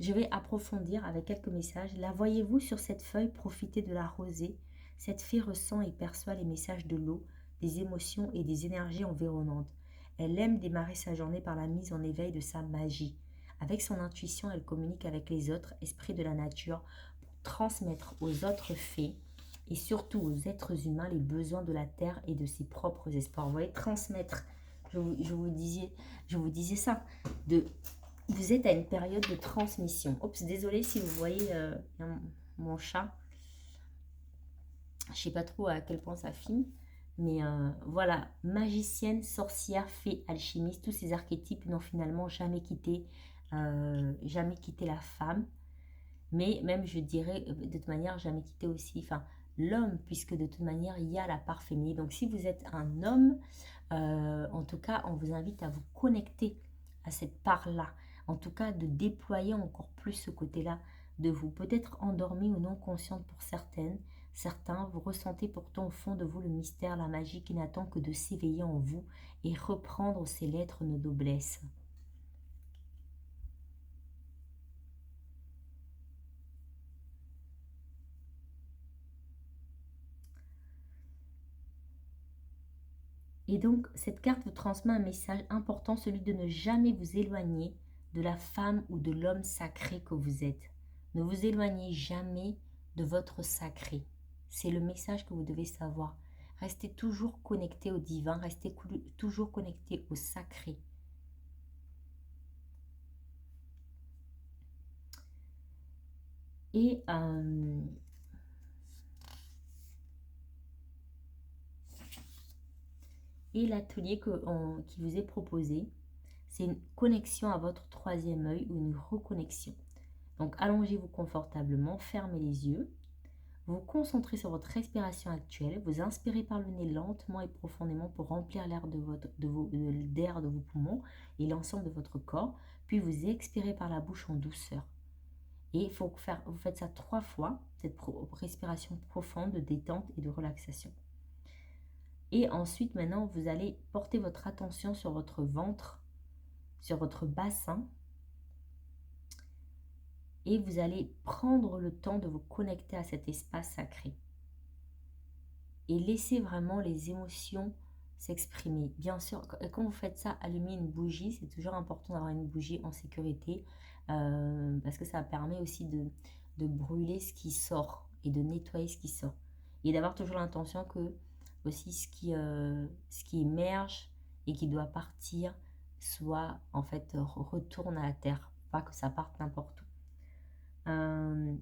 Je vais approfondir avec quelques messages. La voyez-vous sur cette feuille, profitez de la rosée. Cette fée ressent et perçoit les messages de l'eau, des émotions et des énergies environnantes. Elle aime démarrer sa journée par la mise en éveil de sa magie. Avec son intuition, elle communique avec les autres esprits de la nature pour transmettre aux autres fées et surtout aux êtres humains les besoins de la terre et de ses propres espoirs. Vous voyez, transmettre. Je vous disais ça. Vous êtes à une période de transmission. Oups, désolé si vous voyez mon chat. Je ne sais pas trop à quel point ça filme. Mais voilà, magicienne, sorcière, fée, alchimiste, tous ces archétypes n'ont finalement jamais quitté la femme. Mais même, je dirais, de toute manière, jamais quitté aussi, enfin, l'homme, puisque de toute manière, il y a la part féminine. Donc, si vous êtes un homme, en tout cas, on vous invite à vous connecter à cette part-là. En tout cas, de déployer encore plus ce côté-là de vous. Peut-être endormi ou non consciente pour certains, vous ressentez pourtant au fond de vous le mystère, la magie qui n'attend que de s'éveiller en vous et reprendre ses lettres de noblesse. Et donc, cette carte vous transmet un message important, celui de ne jamais vous éloigner de la femme ou de l'homme sacré que vous êtes. Ne vous éloignez jamais de votre sacré. C'est le message que vous devez savoir. Restez toujours connecté au divin, restez toujours connecté au sacré. Et l'atelier qui vous est proposé, c'est une connexion à votre troisième œil ou une reconnexion. Donc allongez-vous confortablement, fermez les yeux. Vous vous concentrez sur votre respiration actuelle. Vous inspirez par le nez lentement et profondément pour remplir l'air d'air de vos poumons et l'ensemble de votre corps. Puis vous expirez par la bouche en douceur. Et vous faites ça 3 fois, cette respiration profonde de détente et de relaxation. Et ensuite, maintenant, vous allez porter votre attention sur votre ventre, sur votre bassin. Et vous allez prendre le temps de vous connecter à cet espace sacré. Et laissez vraiment les émotions s'exprimer. Bien sûr, quand vous faites ça, allumez une bougie. C'est toujours important d'avoir une bougie en sécurité parce que ça permet aussi de brûler ce qui sort et de nettoyer ce qui sort. Et d'avoir toujours l'intention que aussi ce qui émerge et qui doit partir soit en fait retourne à la terre, pas que ça parte n'importe où.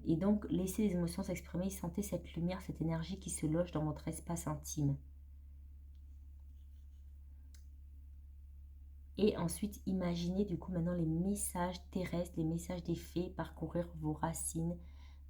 Et donc, laissez les émotions s'exprimer, sentez cette lumière, cette énergie qui se loge dans votre espace intime. Et ensuite, imaginez du coup maintenant les messages terrestres, les messages des fées parcourir vos racines.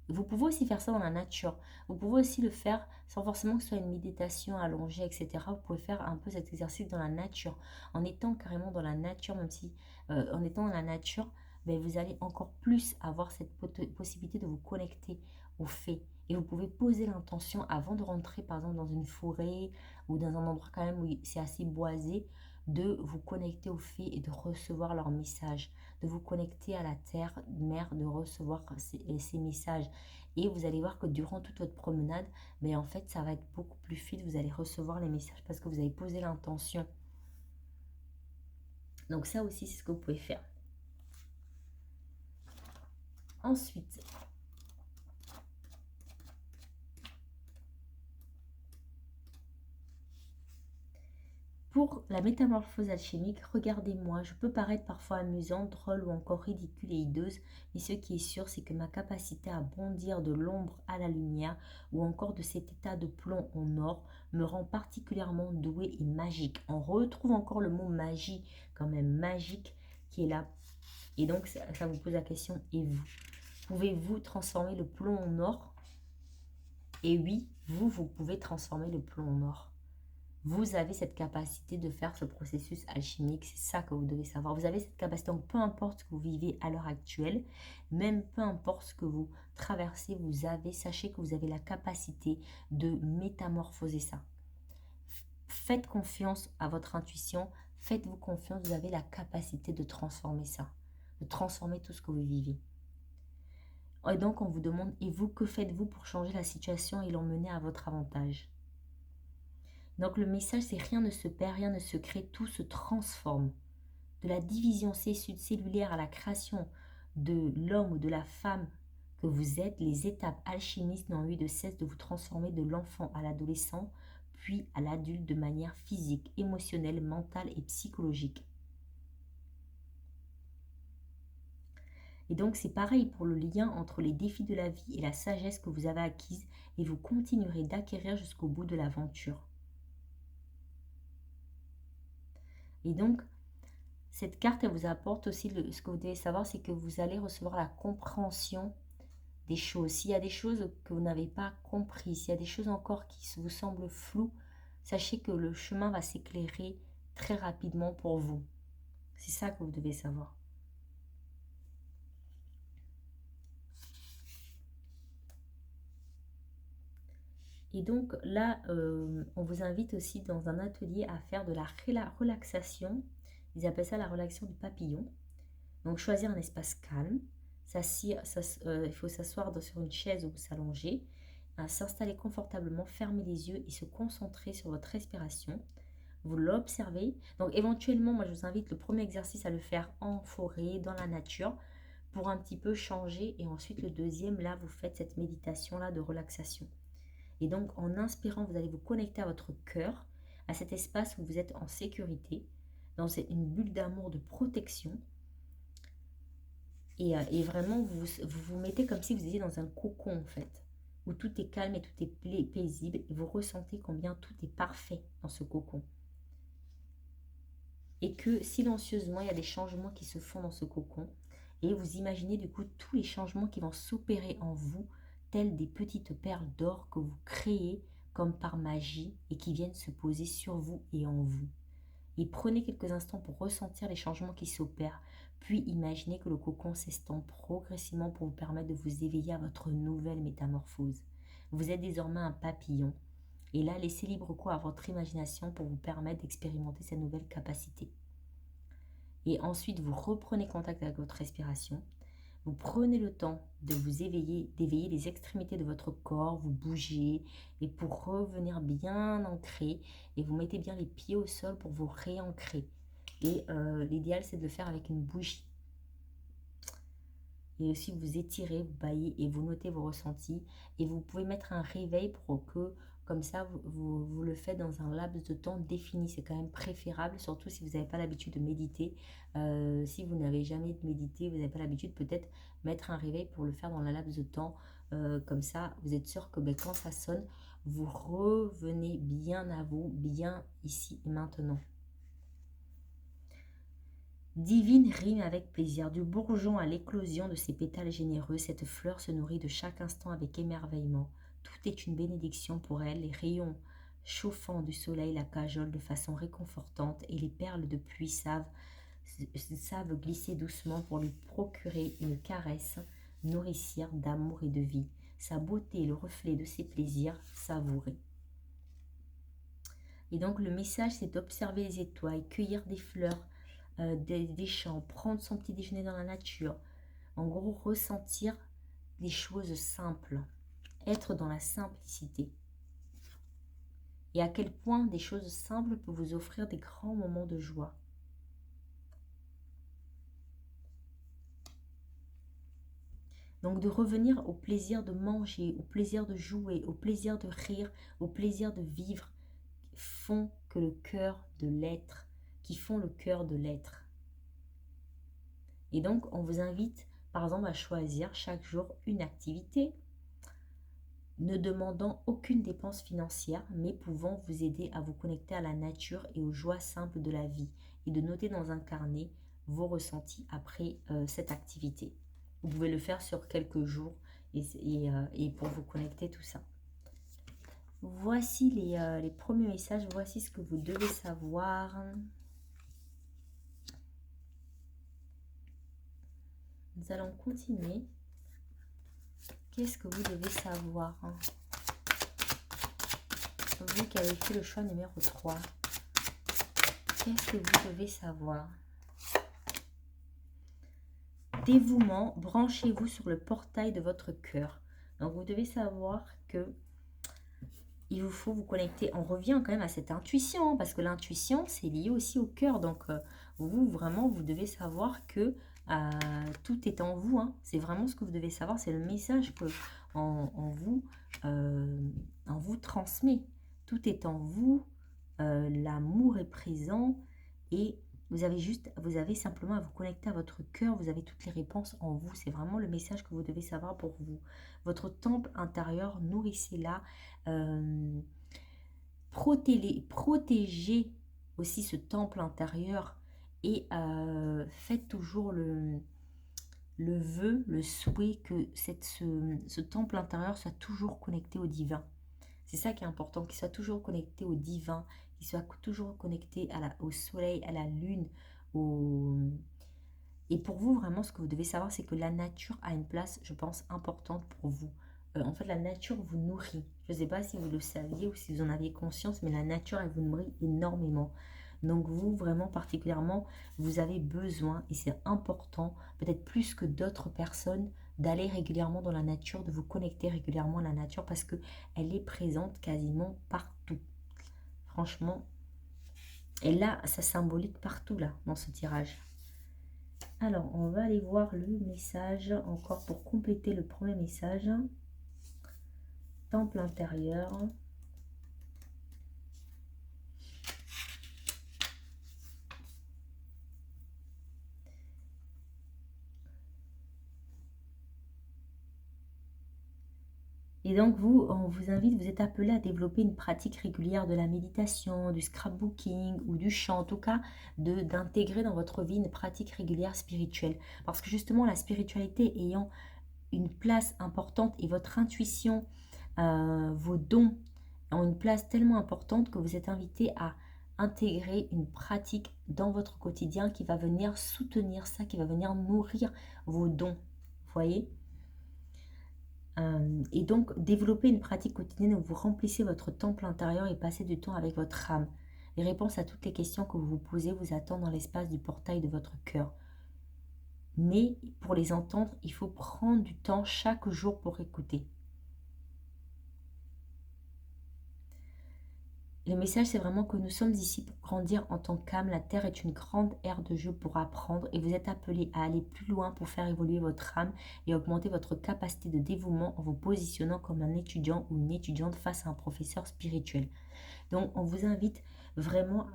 Vous pouvez aussi faire ça dans la nature. Vous pouvez aussi le faire sans forcément que ce soit une méditation allongée, etc. Vous pouvez faire un peu cet exercice dans la nature. En étant carrément dans la nature, même si en étant dans la nature, ben, vous allez encore plus avoir cette possibilité de vous connecter aux fées. Et vous pouvez poser l'intention avant de rentrer, par exemple, dans une forêt ou dans un endroit quand même où c'est assez boisé, de vous connecter aux fées et de recevoir leurs messages, de vous connecter à la terre, mère, de recevoir ces messages. Et vous allez voir que durant toute votre promenade, mais en fait, ça va être beaucoup plus fluide. Vous allez recevoir les messages parce que vous avez posé l'intention. Donc ça aussi, c'est ce que vous pouvez faire. Ensuite, pour la métamorphose alchimique, regardez-moi, je peux paraître parfois amusante, drôle ou encore ridicule et hideuse, mais ce qui est sûr, c'est que ma capacité à bondir de l'ombre à la lumière ou encore de cet état de plomb en or me rend particulièrement douée et magique. On retrouve encore le mot magie, quand même magique, qui est là. Et donc, ça vous pose la question, et vous? Pouvez-vous transformer le plomb en or? Et oui, vous pouvez transformer le plomb en or. Vous avez cette capacité de faire ce processus alchimique, c'est ça que vous devez savoir. Vous avez cette capacité, donc peu importe ce que vous vivez à l'heure actuelle, même peu importe ce que vous traversez, sachez que vous avez la capacité de métamorphoser ça. Faites confiance à votre intuition, faites-vous confiance, vous avez la capacité de transformer ça, de transformer tout ce que vous vivez. Et donc on vous demande, et vous, que faites-vous pour changer la situation et l'emmener à votre avantage? Donc le message, c'est rien ne se perd, rien ne se crée, tout se transforme. De la division cellulaire à la création de l'homme ou de la femme que vous êtes, les étapes alchimistes n'ont eu de cesse de vous transformer de l'enfant à l'adolescent, puis à l'adulte de manière physique, émotionnelle, mentale et psychologique. Et donc c'est pareil pour le lien entre les défis de la vie et la sagesse que vous avez acquise et vous continuerez d'acquérir jusqu'au bout de l'aventure. Et donc, cette carte, elle vous apporte aussi, ce que vous devez savoir, c'est que vous allez recevoir la compréhension des choses. S'il y a des choses que vous n'avez pas compris, s'il y a des choses encore qui vous semblent floues, sachez que le chemin va s'éclairer très rapidement pour vous. C'est ça que vous devez savoir. Et donc là, on vous invite aussi dans un atelier à faire de la relaxation. Ils appellent ça la relaxation du papillon. Donc choisir un espace calme. Il faut s'asseoir sur une chaise ou s'allonger. S'installer confortablement, fermer les yeux et se concentrer sur votre respiration. Vous l'observez. Donc éventuellement, moi je vous invite le premier exercice à le faire en forêt, dans la nature, pour un petit peu changer. Et ensuite le deuxième, là, vous faites cette méditation-là de relaxation. Et donc, en inspirant, vous allez vous connecter à votre cœur, à cet espace où vous êtes en sécurité, dans une bulle d'amour, de protection. Et vraiment, vous mettez comme si vous étiez dans un cocon, en fait, où tout est calme et tout est paisible. Et vous ressentez combien tout est parfait dans ce cocon. Et que silencieusement, il y a des changements qui se font dans ce cocon. Et vous imaginez du coup tous les changements qui vont s'opérer en vous, telles des petites perles d'or que vous créez comme par magie et qui viennent se poser sur vous et en vous. Et prenez quelques instants pour ressentir les changements qui s'opèrent, puis imaginez que le cocon s'estompe progressivement pour vous permettre de vous éveiller à votre nouvelle métamorphose. Vous êtes désormais un papillon. Et là, laissez libre cours à votre imagination pour vous permettre d'expérimenter cette nouvelle capacité. Et ensuite, vous reprenez contact avec votre respiration. Vous prenez le temps de vous éveiller, d'éveiller les extrémités de votre corps, vous bougez et pour revenir bien ancré et vous mettez bien les pieds au sol pour vous réancrer. Et l'idéal, c'est de le faire avec une bougie. Et aussi, vous étirez, vous baillez et vous notez vos ressentis. Et vous pouvez mettre un réveil pour que, comme ça, vous le faites dans un laps de temps défini. C'est quand même préférable, surtout si vous n'avez pas l'habitude de méditer. Si vous n'avez jamais médité, vous n'avez pas l'habitude, peut-être mettre un réveil pour le faire dans un laps de temps. Comme ça, vous êtes sûr que quand ça sonne, vous revenez bien à vous, bien ici et maintenant. Divine rime avec plaisir. Du bourgeon à l'éclosion de ses pétales généreux, cette fleur se nourrit de chaque instant avec émerveillement. Tout est une bénédiction pour elle. Les rayons chauffants du soleil la cajolent de façon réconfortante et les perles de pluie savent glisser doucement pour lui procurer une caresse nourricière d'amour et de vie. Sa beauté est le reflet de ses plaisirs savourés. Et donc le message, c'est d'observer les étoiles, cueillir des fleurs, des champs, prendre son petit déjeuner dans la nature. En gros, ressentir les choses simples, être dans la simplicité. Et à quel point des choses simples peuvent vous offrir des grands moments de joie. Donc de revenir au plaisir de manger, au plaisir de jouer, au plaisir de rire, au plaisir de vivre, font que le cœur de l'être, qui font le cœur de l'être. Et donc on vous invite par exemple à choisir chaque jour une activité, ne demandant aucune dépense financière, mais pouvant vous aider à vous connecter à la nature et aux joies simples de la vie, et de noter dans un carnet vos ressentis après cette activité. Vous pouvez le faire sur quelques jours et pour vous connecter tout ça. Voici les premiers messages, voici ce que vous devez savoir. Nous allons continuer. Qu'est-ce que vous devez savoir? Vous qui avez fait le choix numéro 3. Qu'est-ce que vous devez savoir? Dévouement, branchez-vous sur le portail de votre cœur. Donc vous devez savoir que il vous faut vous connecter. On revient quand même à cette intuition, parce que l'intuition, c'est lié aussi au cœur. Donc vous, vraiment, vous devez savoir que tout est en vous. Hein. C'est vraiment ce que vous devez savoir. C'est le message que en vous transmet. Tout est en vous. L'amour est présent et vous avez simplement à vous connecter à votre cœur. Vous avez toutes les réponses en vous. C'est vraiment le message que vous devez savoir pour vous. Votre temple intérieur, nourrissez-la. Protégez aussi ce temple intérieur et faites toujours le vœu, le souhait que ce temple intérieur soit toujours connecté au divin. C'est ça qui est important, qu'il soit toujours connecté au divin, qu'il soit toujours connecté au soleil, à la lune. Et pour vous, vraiment, ce que vous devez savoir, c'est que la nature a une place, je pense, importante pour vous. En fait, la nature vous nourrit. Je ne sais pas si vous le saviez ou si vous en aviez conscience, mais la nature, elle vous nourrit énormément. Donc vous, vraiment particulièrement, vous avez besoin, et c'est important, peut-être plus que d'autres personnes, d'aller régulièrement dans la nature, de vous connecter régulièrement à la nature, parce qu'elle est présente quasiment partout. Franchement, et là, ça symbolique partout, là, dans ce tirage. Alors, on va aller voir le message, encore pour compléter le premier message. Temple intérieur. Et donc, on vous invite, vous êtes appelé à développer une pratique régulière de la méditation, du scrapbooking ou du chant, en tout cas, d'intégrer dans votre vie une pratique régulière spirituelle. Parce que justement, la spiritualité ayant une place importante et votre intuition, vos dons ont une place tellement importante que vous êtes invité à intégrer une pratique dans votre quotidien qui va venir soutenir ça, qui va venir nourrir vos dons. Vous voyez ? Et donc, développer une pratique quotidienne où vous remplissez votre temple intérieur et passez du temps avec votre âme. Les réponses à toutes les questions que vous vous posez vous attendent dans l'espace du portail de votre cœur. Mais pour les entendre, il faut prendre du temps chaque jour pour écouter. Le message, c'est vraiment que nous sommes ici pour grandir en tant qu'âme. La Terre est une grande aire de jeu pour apprendre et vous êtes appelé à aller plus loin pour faire évoluer votre âme et augmenter votre capacité de dévouement en vous positionnant comme un étudiant ou une étudiante face à un professeur spirituel. Donc, on vous invite vraiment,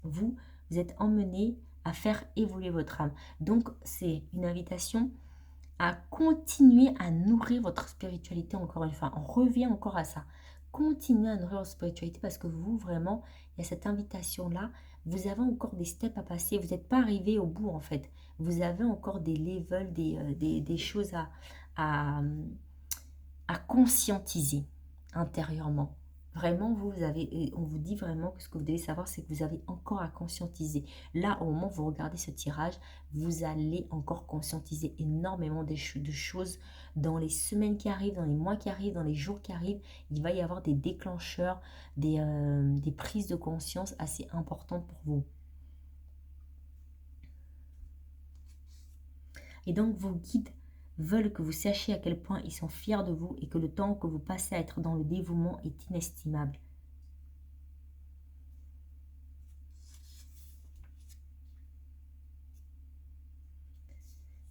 vous êtes emmené à faire évoluer votre âme. Donc, c'est une invitation à continuer à nourrir votre spiritualité encore une fois. On revient encore à ça. continuer à nourrir votre spiritualité parce que vous, vraiment, il y a cette invitation-là. Vous avez encore des steps à passer. Vous n'êtes pas arrivé au bout, en fait. Vous avez encore des levels, des choses à, à conscientiser intérieurement. Vraiment, vous avez, on vous dit vraiment que ce que vous devez savoir, c'est que vous avez encore à conscientiser. Là, au moment où vous regardez ce tirage, vous allez encore conscientiser énormément de choses dans les semaines qui arrivent, dans les mois qui arrivent, dans les jours qui arrivent. Il va y avoir des déclencheurs, des prises de conscience assez importantes pour vous. Et donc, vos guides veulent que vous sachiez à quel point ils sont fiers de vous et que le temps que vous passez à être dans le dévouement est inestimable.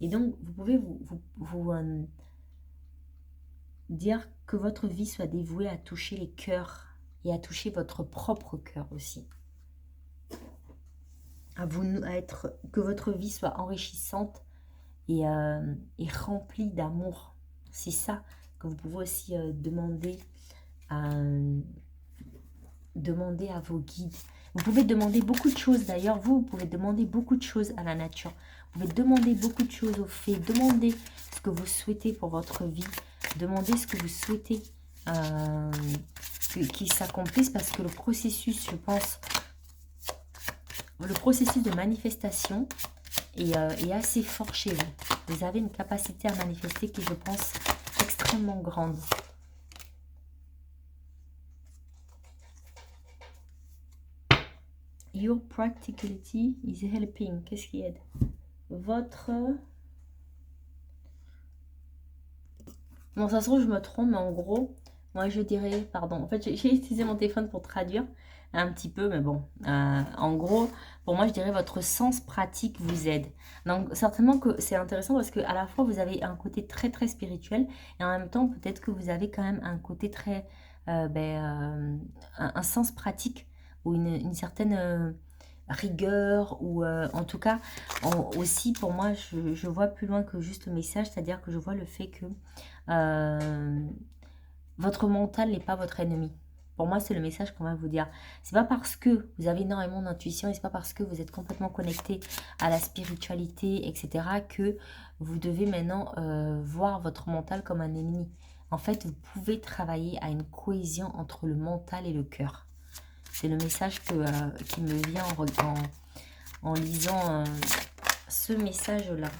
Et donc, vous pouvez vous dire que votre vie soit dévouée à toucher les cœurs et à toucher votre propre cœur aussi. Que votre vie soit enrichissante et remplie d'amour. C'est ça que vous pouvez aussi demander à vos guides. Vous pouvez demander beaucoup de choses. D'ailleurs, vous pouvez demander beaucoup de choses à la nature. Vous pouvez demander beaucoup de choses aux fées. Demandez ce que vous souhaitez pour votre vie. Demandez ce que vous souhaitez qu'il s'accomplisse parce que le processus, je pense, le processus de manifestation est assez fort chez vous. Vous avez une capacité à manifester qui, je pense, extrêmement grande. Your practicality is helping. Qu'est-ce qui aide? Votre... Bon, ça se trouve, je me trompe, mais en gros, moi, je dirais... Pardon, en fait, j'ai utilisé mon téléphone pour traduire un petit peu, mais bon. En gros, pour moi, je dirais votre sens pratique vous aide. Donc, certainement que c'est intéressant parce qu'à la fois, vous avez un côté très, très spirituel et en même temps, peut-être que vous avez quand même un côté très... un sens pratique ou une certaine... rigueur ou en tout cas aussi pour moi je vois plus loin que juste le message, c'est-à-dire que je vois le fait que votre mental n'est pas votre ennemi. Pour moi, c'est le message qu'on va vous dire. C'est pas parce que vous avez énormément d'intuition et c'est pas parce que vous êtes complètement connecté à la spiritualité, etc., que vous devez maintenant voir votre mental comme un ennemi. En fait, vous pouvez travailler à une cohésion entre le mental et le cœur. C'est le message qui me vient en lisant ce message-là.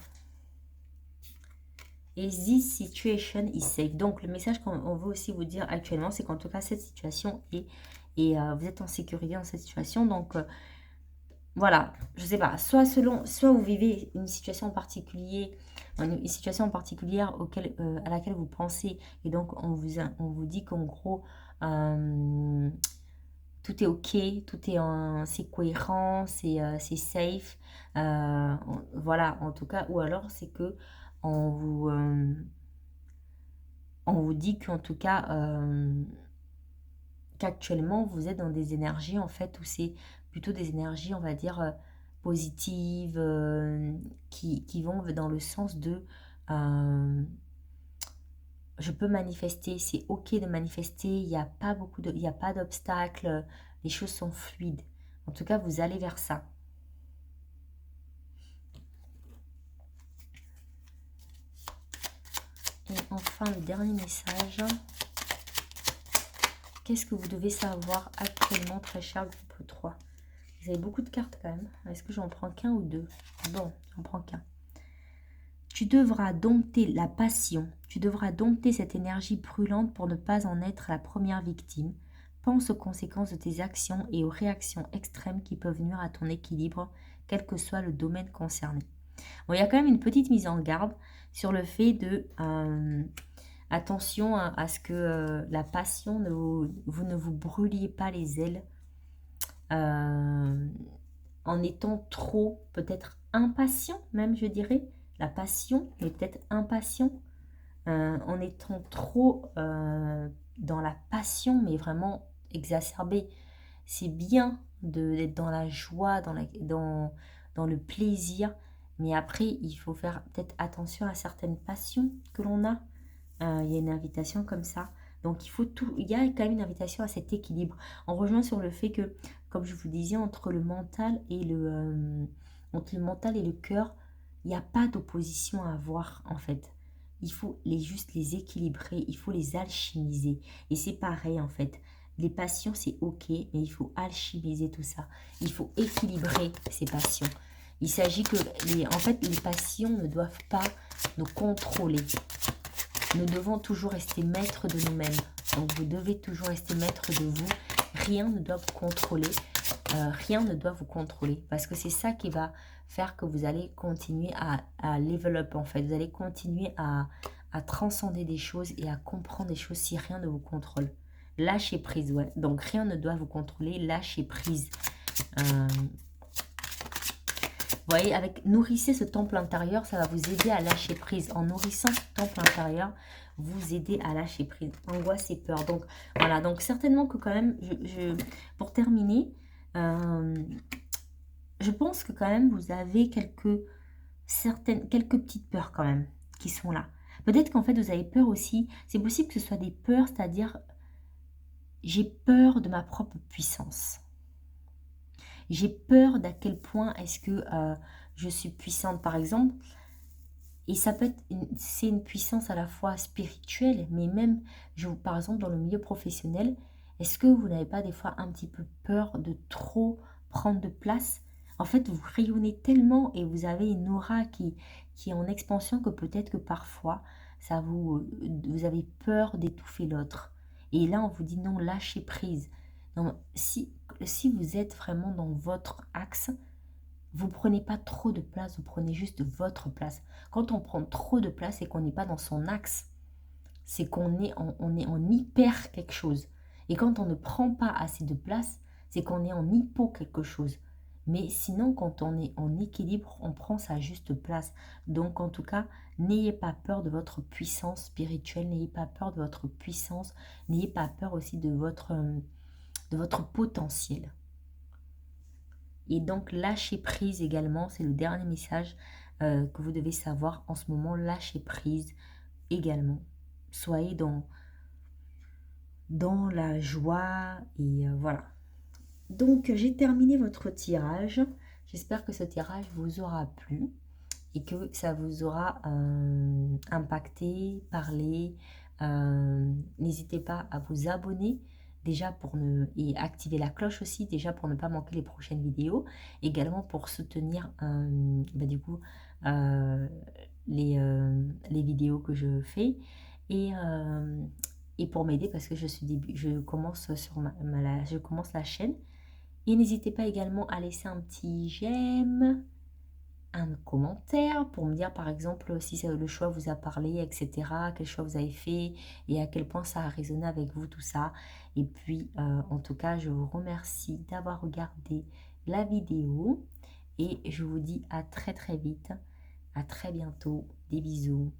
Et this situation is safe. Donc, le message qu'on veut aussi vous dire actuellement, c'est qu'en tout cas, cette situation est... Et vous êtes en sécurité dans cette situation. Donc, voilà, je sais pas. Soit vous vivez une situation particulière à laquelle vous pensez. Et donc, on vous dit qu'en gros... tout est ok, c'est cohérent, c'est safe. Voilà, en tout cas, ou alors c'est que on vous dit qu'en tout cas, qu'actuellement vous êtes dans des énergies en fait où c'est plutôt des énergies, on va dire, positives, qui vont dans le sens de je peux manifester, c'est ok de manifester, il n'y a pas il n'y a pas d'obstacles, les choses sont fluides. En tout cas, vous allez vers ça. Et enfin, le dernier message. Qu'est-ce que vous devez savoir actuellement, très cher groupe 3? Vous avez beaucoup de cartes quand même. Est-ce que j'en prends qu'un ou deux? Bon, j'en prends qu'un. Tu devras dompter la passion. Tu devras dompter cette énergie brûlante pour ne pas en être la première victime. Pense aux conséquences de tes actions et aux réactions extrêmes qui peuvent nuire à ton équilibre, quel que soit le domaine concerné. Bon, il y a quand même une petite mise en garde sur le fait de... attention à ce que la passion, vous ne vous brûliez pas les ailes en étant trop, peut-être impatient même, je dirais. La passion, mais peut-être impatient, en étant trop dans la passion, mais vraiment exacerbé. C'est bien d'être dans la joie, dans le plaisir, mais après, il faut faire peut-être attention à certaines passions que l'on a. Il y a une invitation comme ça. Donc, il y a quand même une invitation à cet équilibre. On rejoint sur le fait que, comme je vous disais, entre le mental et le cœur, il n'y a pas d'opposition à avoir, en fait. Il faut juste les équilibrer, il faut les alchimiser. Et c'est pareil, en fait. Les passions, c'est ok, mais il faut alchimiser tout ça. Il faut équilibrer ces passions. Il s'agit que, en fait, les passions ne doivent pas nous contrôler. Nous devons toujours rester maîtres de nous-mêmes. Donc, vous devez toujours rester maître de vous. Rien ne doit vous contrôler. Rien ne doit vous contrôler. Parce que c'est ça qui va faire que vous allez continuer à level up, en fait. Vous allez continuer à transcender des choses et à comprendre des choses si rien ne vous contrôle. Lâchez prise, ouais. Donc, rien ne doit vous contrôler. Lâchez prise. Vous voyez, nourrissez ce temple intérieur, ça va vous aider à lâcher prise. En nourrissant ce temple intérieur, vous aidez à lâcher prise. Angoisse et peur. Donc, voilà. Donc, certainement que quand même, pour terminer, je pense que quand même, vous avez quelques petites peurs quand même qui sont là. Peut-être qu'en fait, vous avez peur aussi. C'est possible que ce soit des peurs, c'est-à-dire, j'ai peur de ma propre puissance. J'ai peur d'à quel point est-ce que je suis puissante, par exemple. Et ça peut être, c'est une puissance à la fois spirituelle, mais même, par exemple, dans le milieu professionnel, est-ce que vous n'avez pas des fois un petit peu peur de trop prendre de place? En fait, vous rayonnez tellement et vous avez une aura qui est en expansion que peut-être que parfois, vous avez peur d'étouffer l'autre. Et là, on vous dit non, lâchez prise. Donc, si vous êtes vraiment dans votre axe, vous prenez pas trop de place, vous prenez juste votre place. Quand on prend trop de place et qu'on n'est pas dans son axe, c'est qu'on est en hyper quelque chose. Et quand on ne prend pas assez de place, c'est qu'on est en hypo quelque chose. Mais sinon, quand on est en équilibre, on prend sa juste place. Donc, en tout cas, n'ayez pas peur de votre puissance spirituelle, n'ayez pas peur de votre puissance, n'ayez pas peur aussi de votre potentiel. Et donc, lâcher prise également, c'est le dernier message que vous devez savoir en ce moment. Lâcher prise également. Soyez dans la joie et voilà. Donc, j'ai terminé votre tirage. J'espère que ce tirage vous aura plu et que ça vous aura impacté, parlé. N'hésitez pas à vous abonner déjà et activer la cloche aussi, déjà pour ne pas manquer les prochaines vidéos, également pour soutenir du coup les vidéos que je fais et pour m'aider parce que je commence je commence la chaîne. Et n'hésitez pas également à laisser un petit j'aime, un commentaire pour me dire par exemple si le choix vous a parlé, etc. Quel choix vous avez fait et à quel point ça a résonné avec vous tout ça. Et puis en tout cas je vous remercie d'avoir regardé la vidéo et je vous dis à très très vite, à très bientôt, des bisous.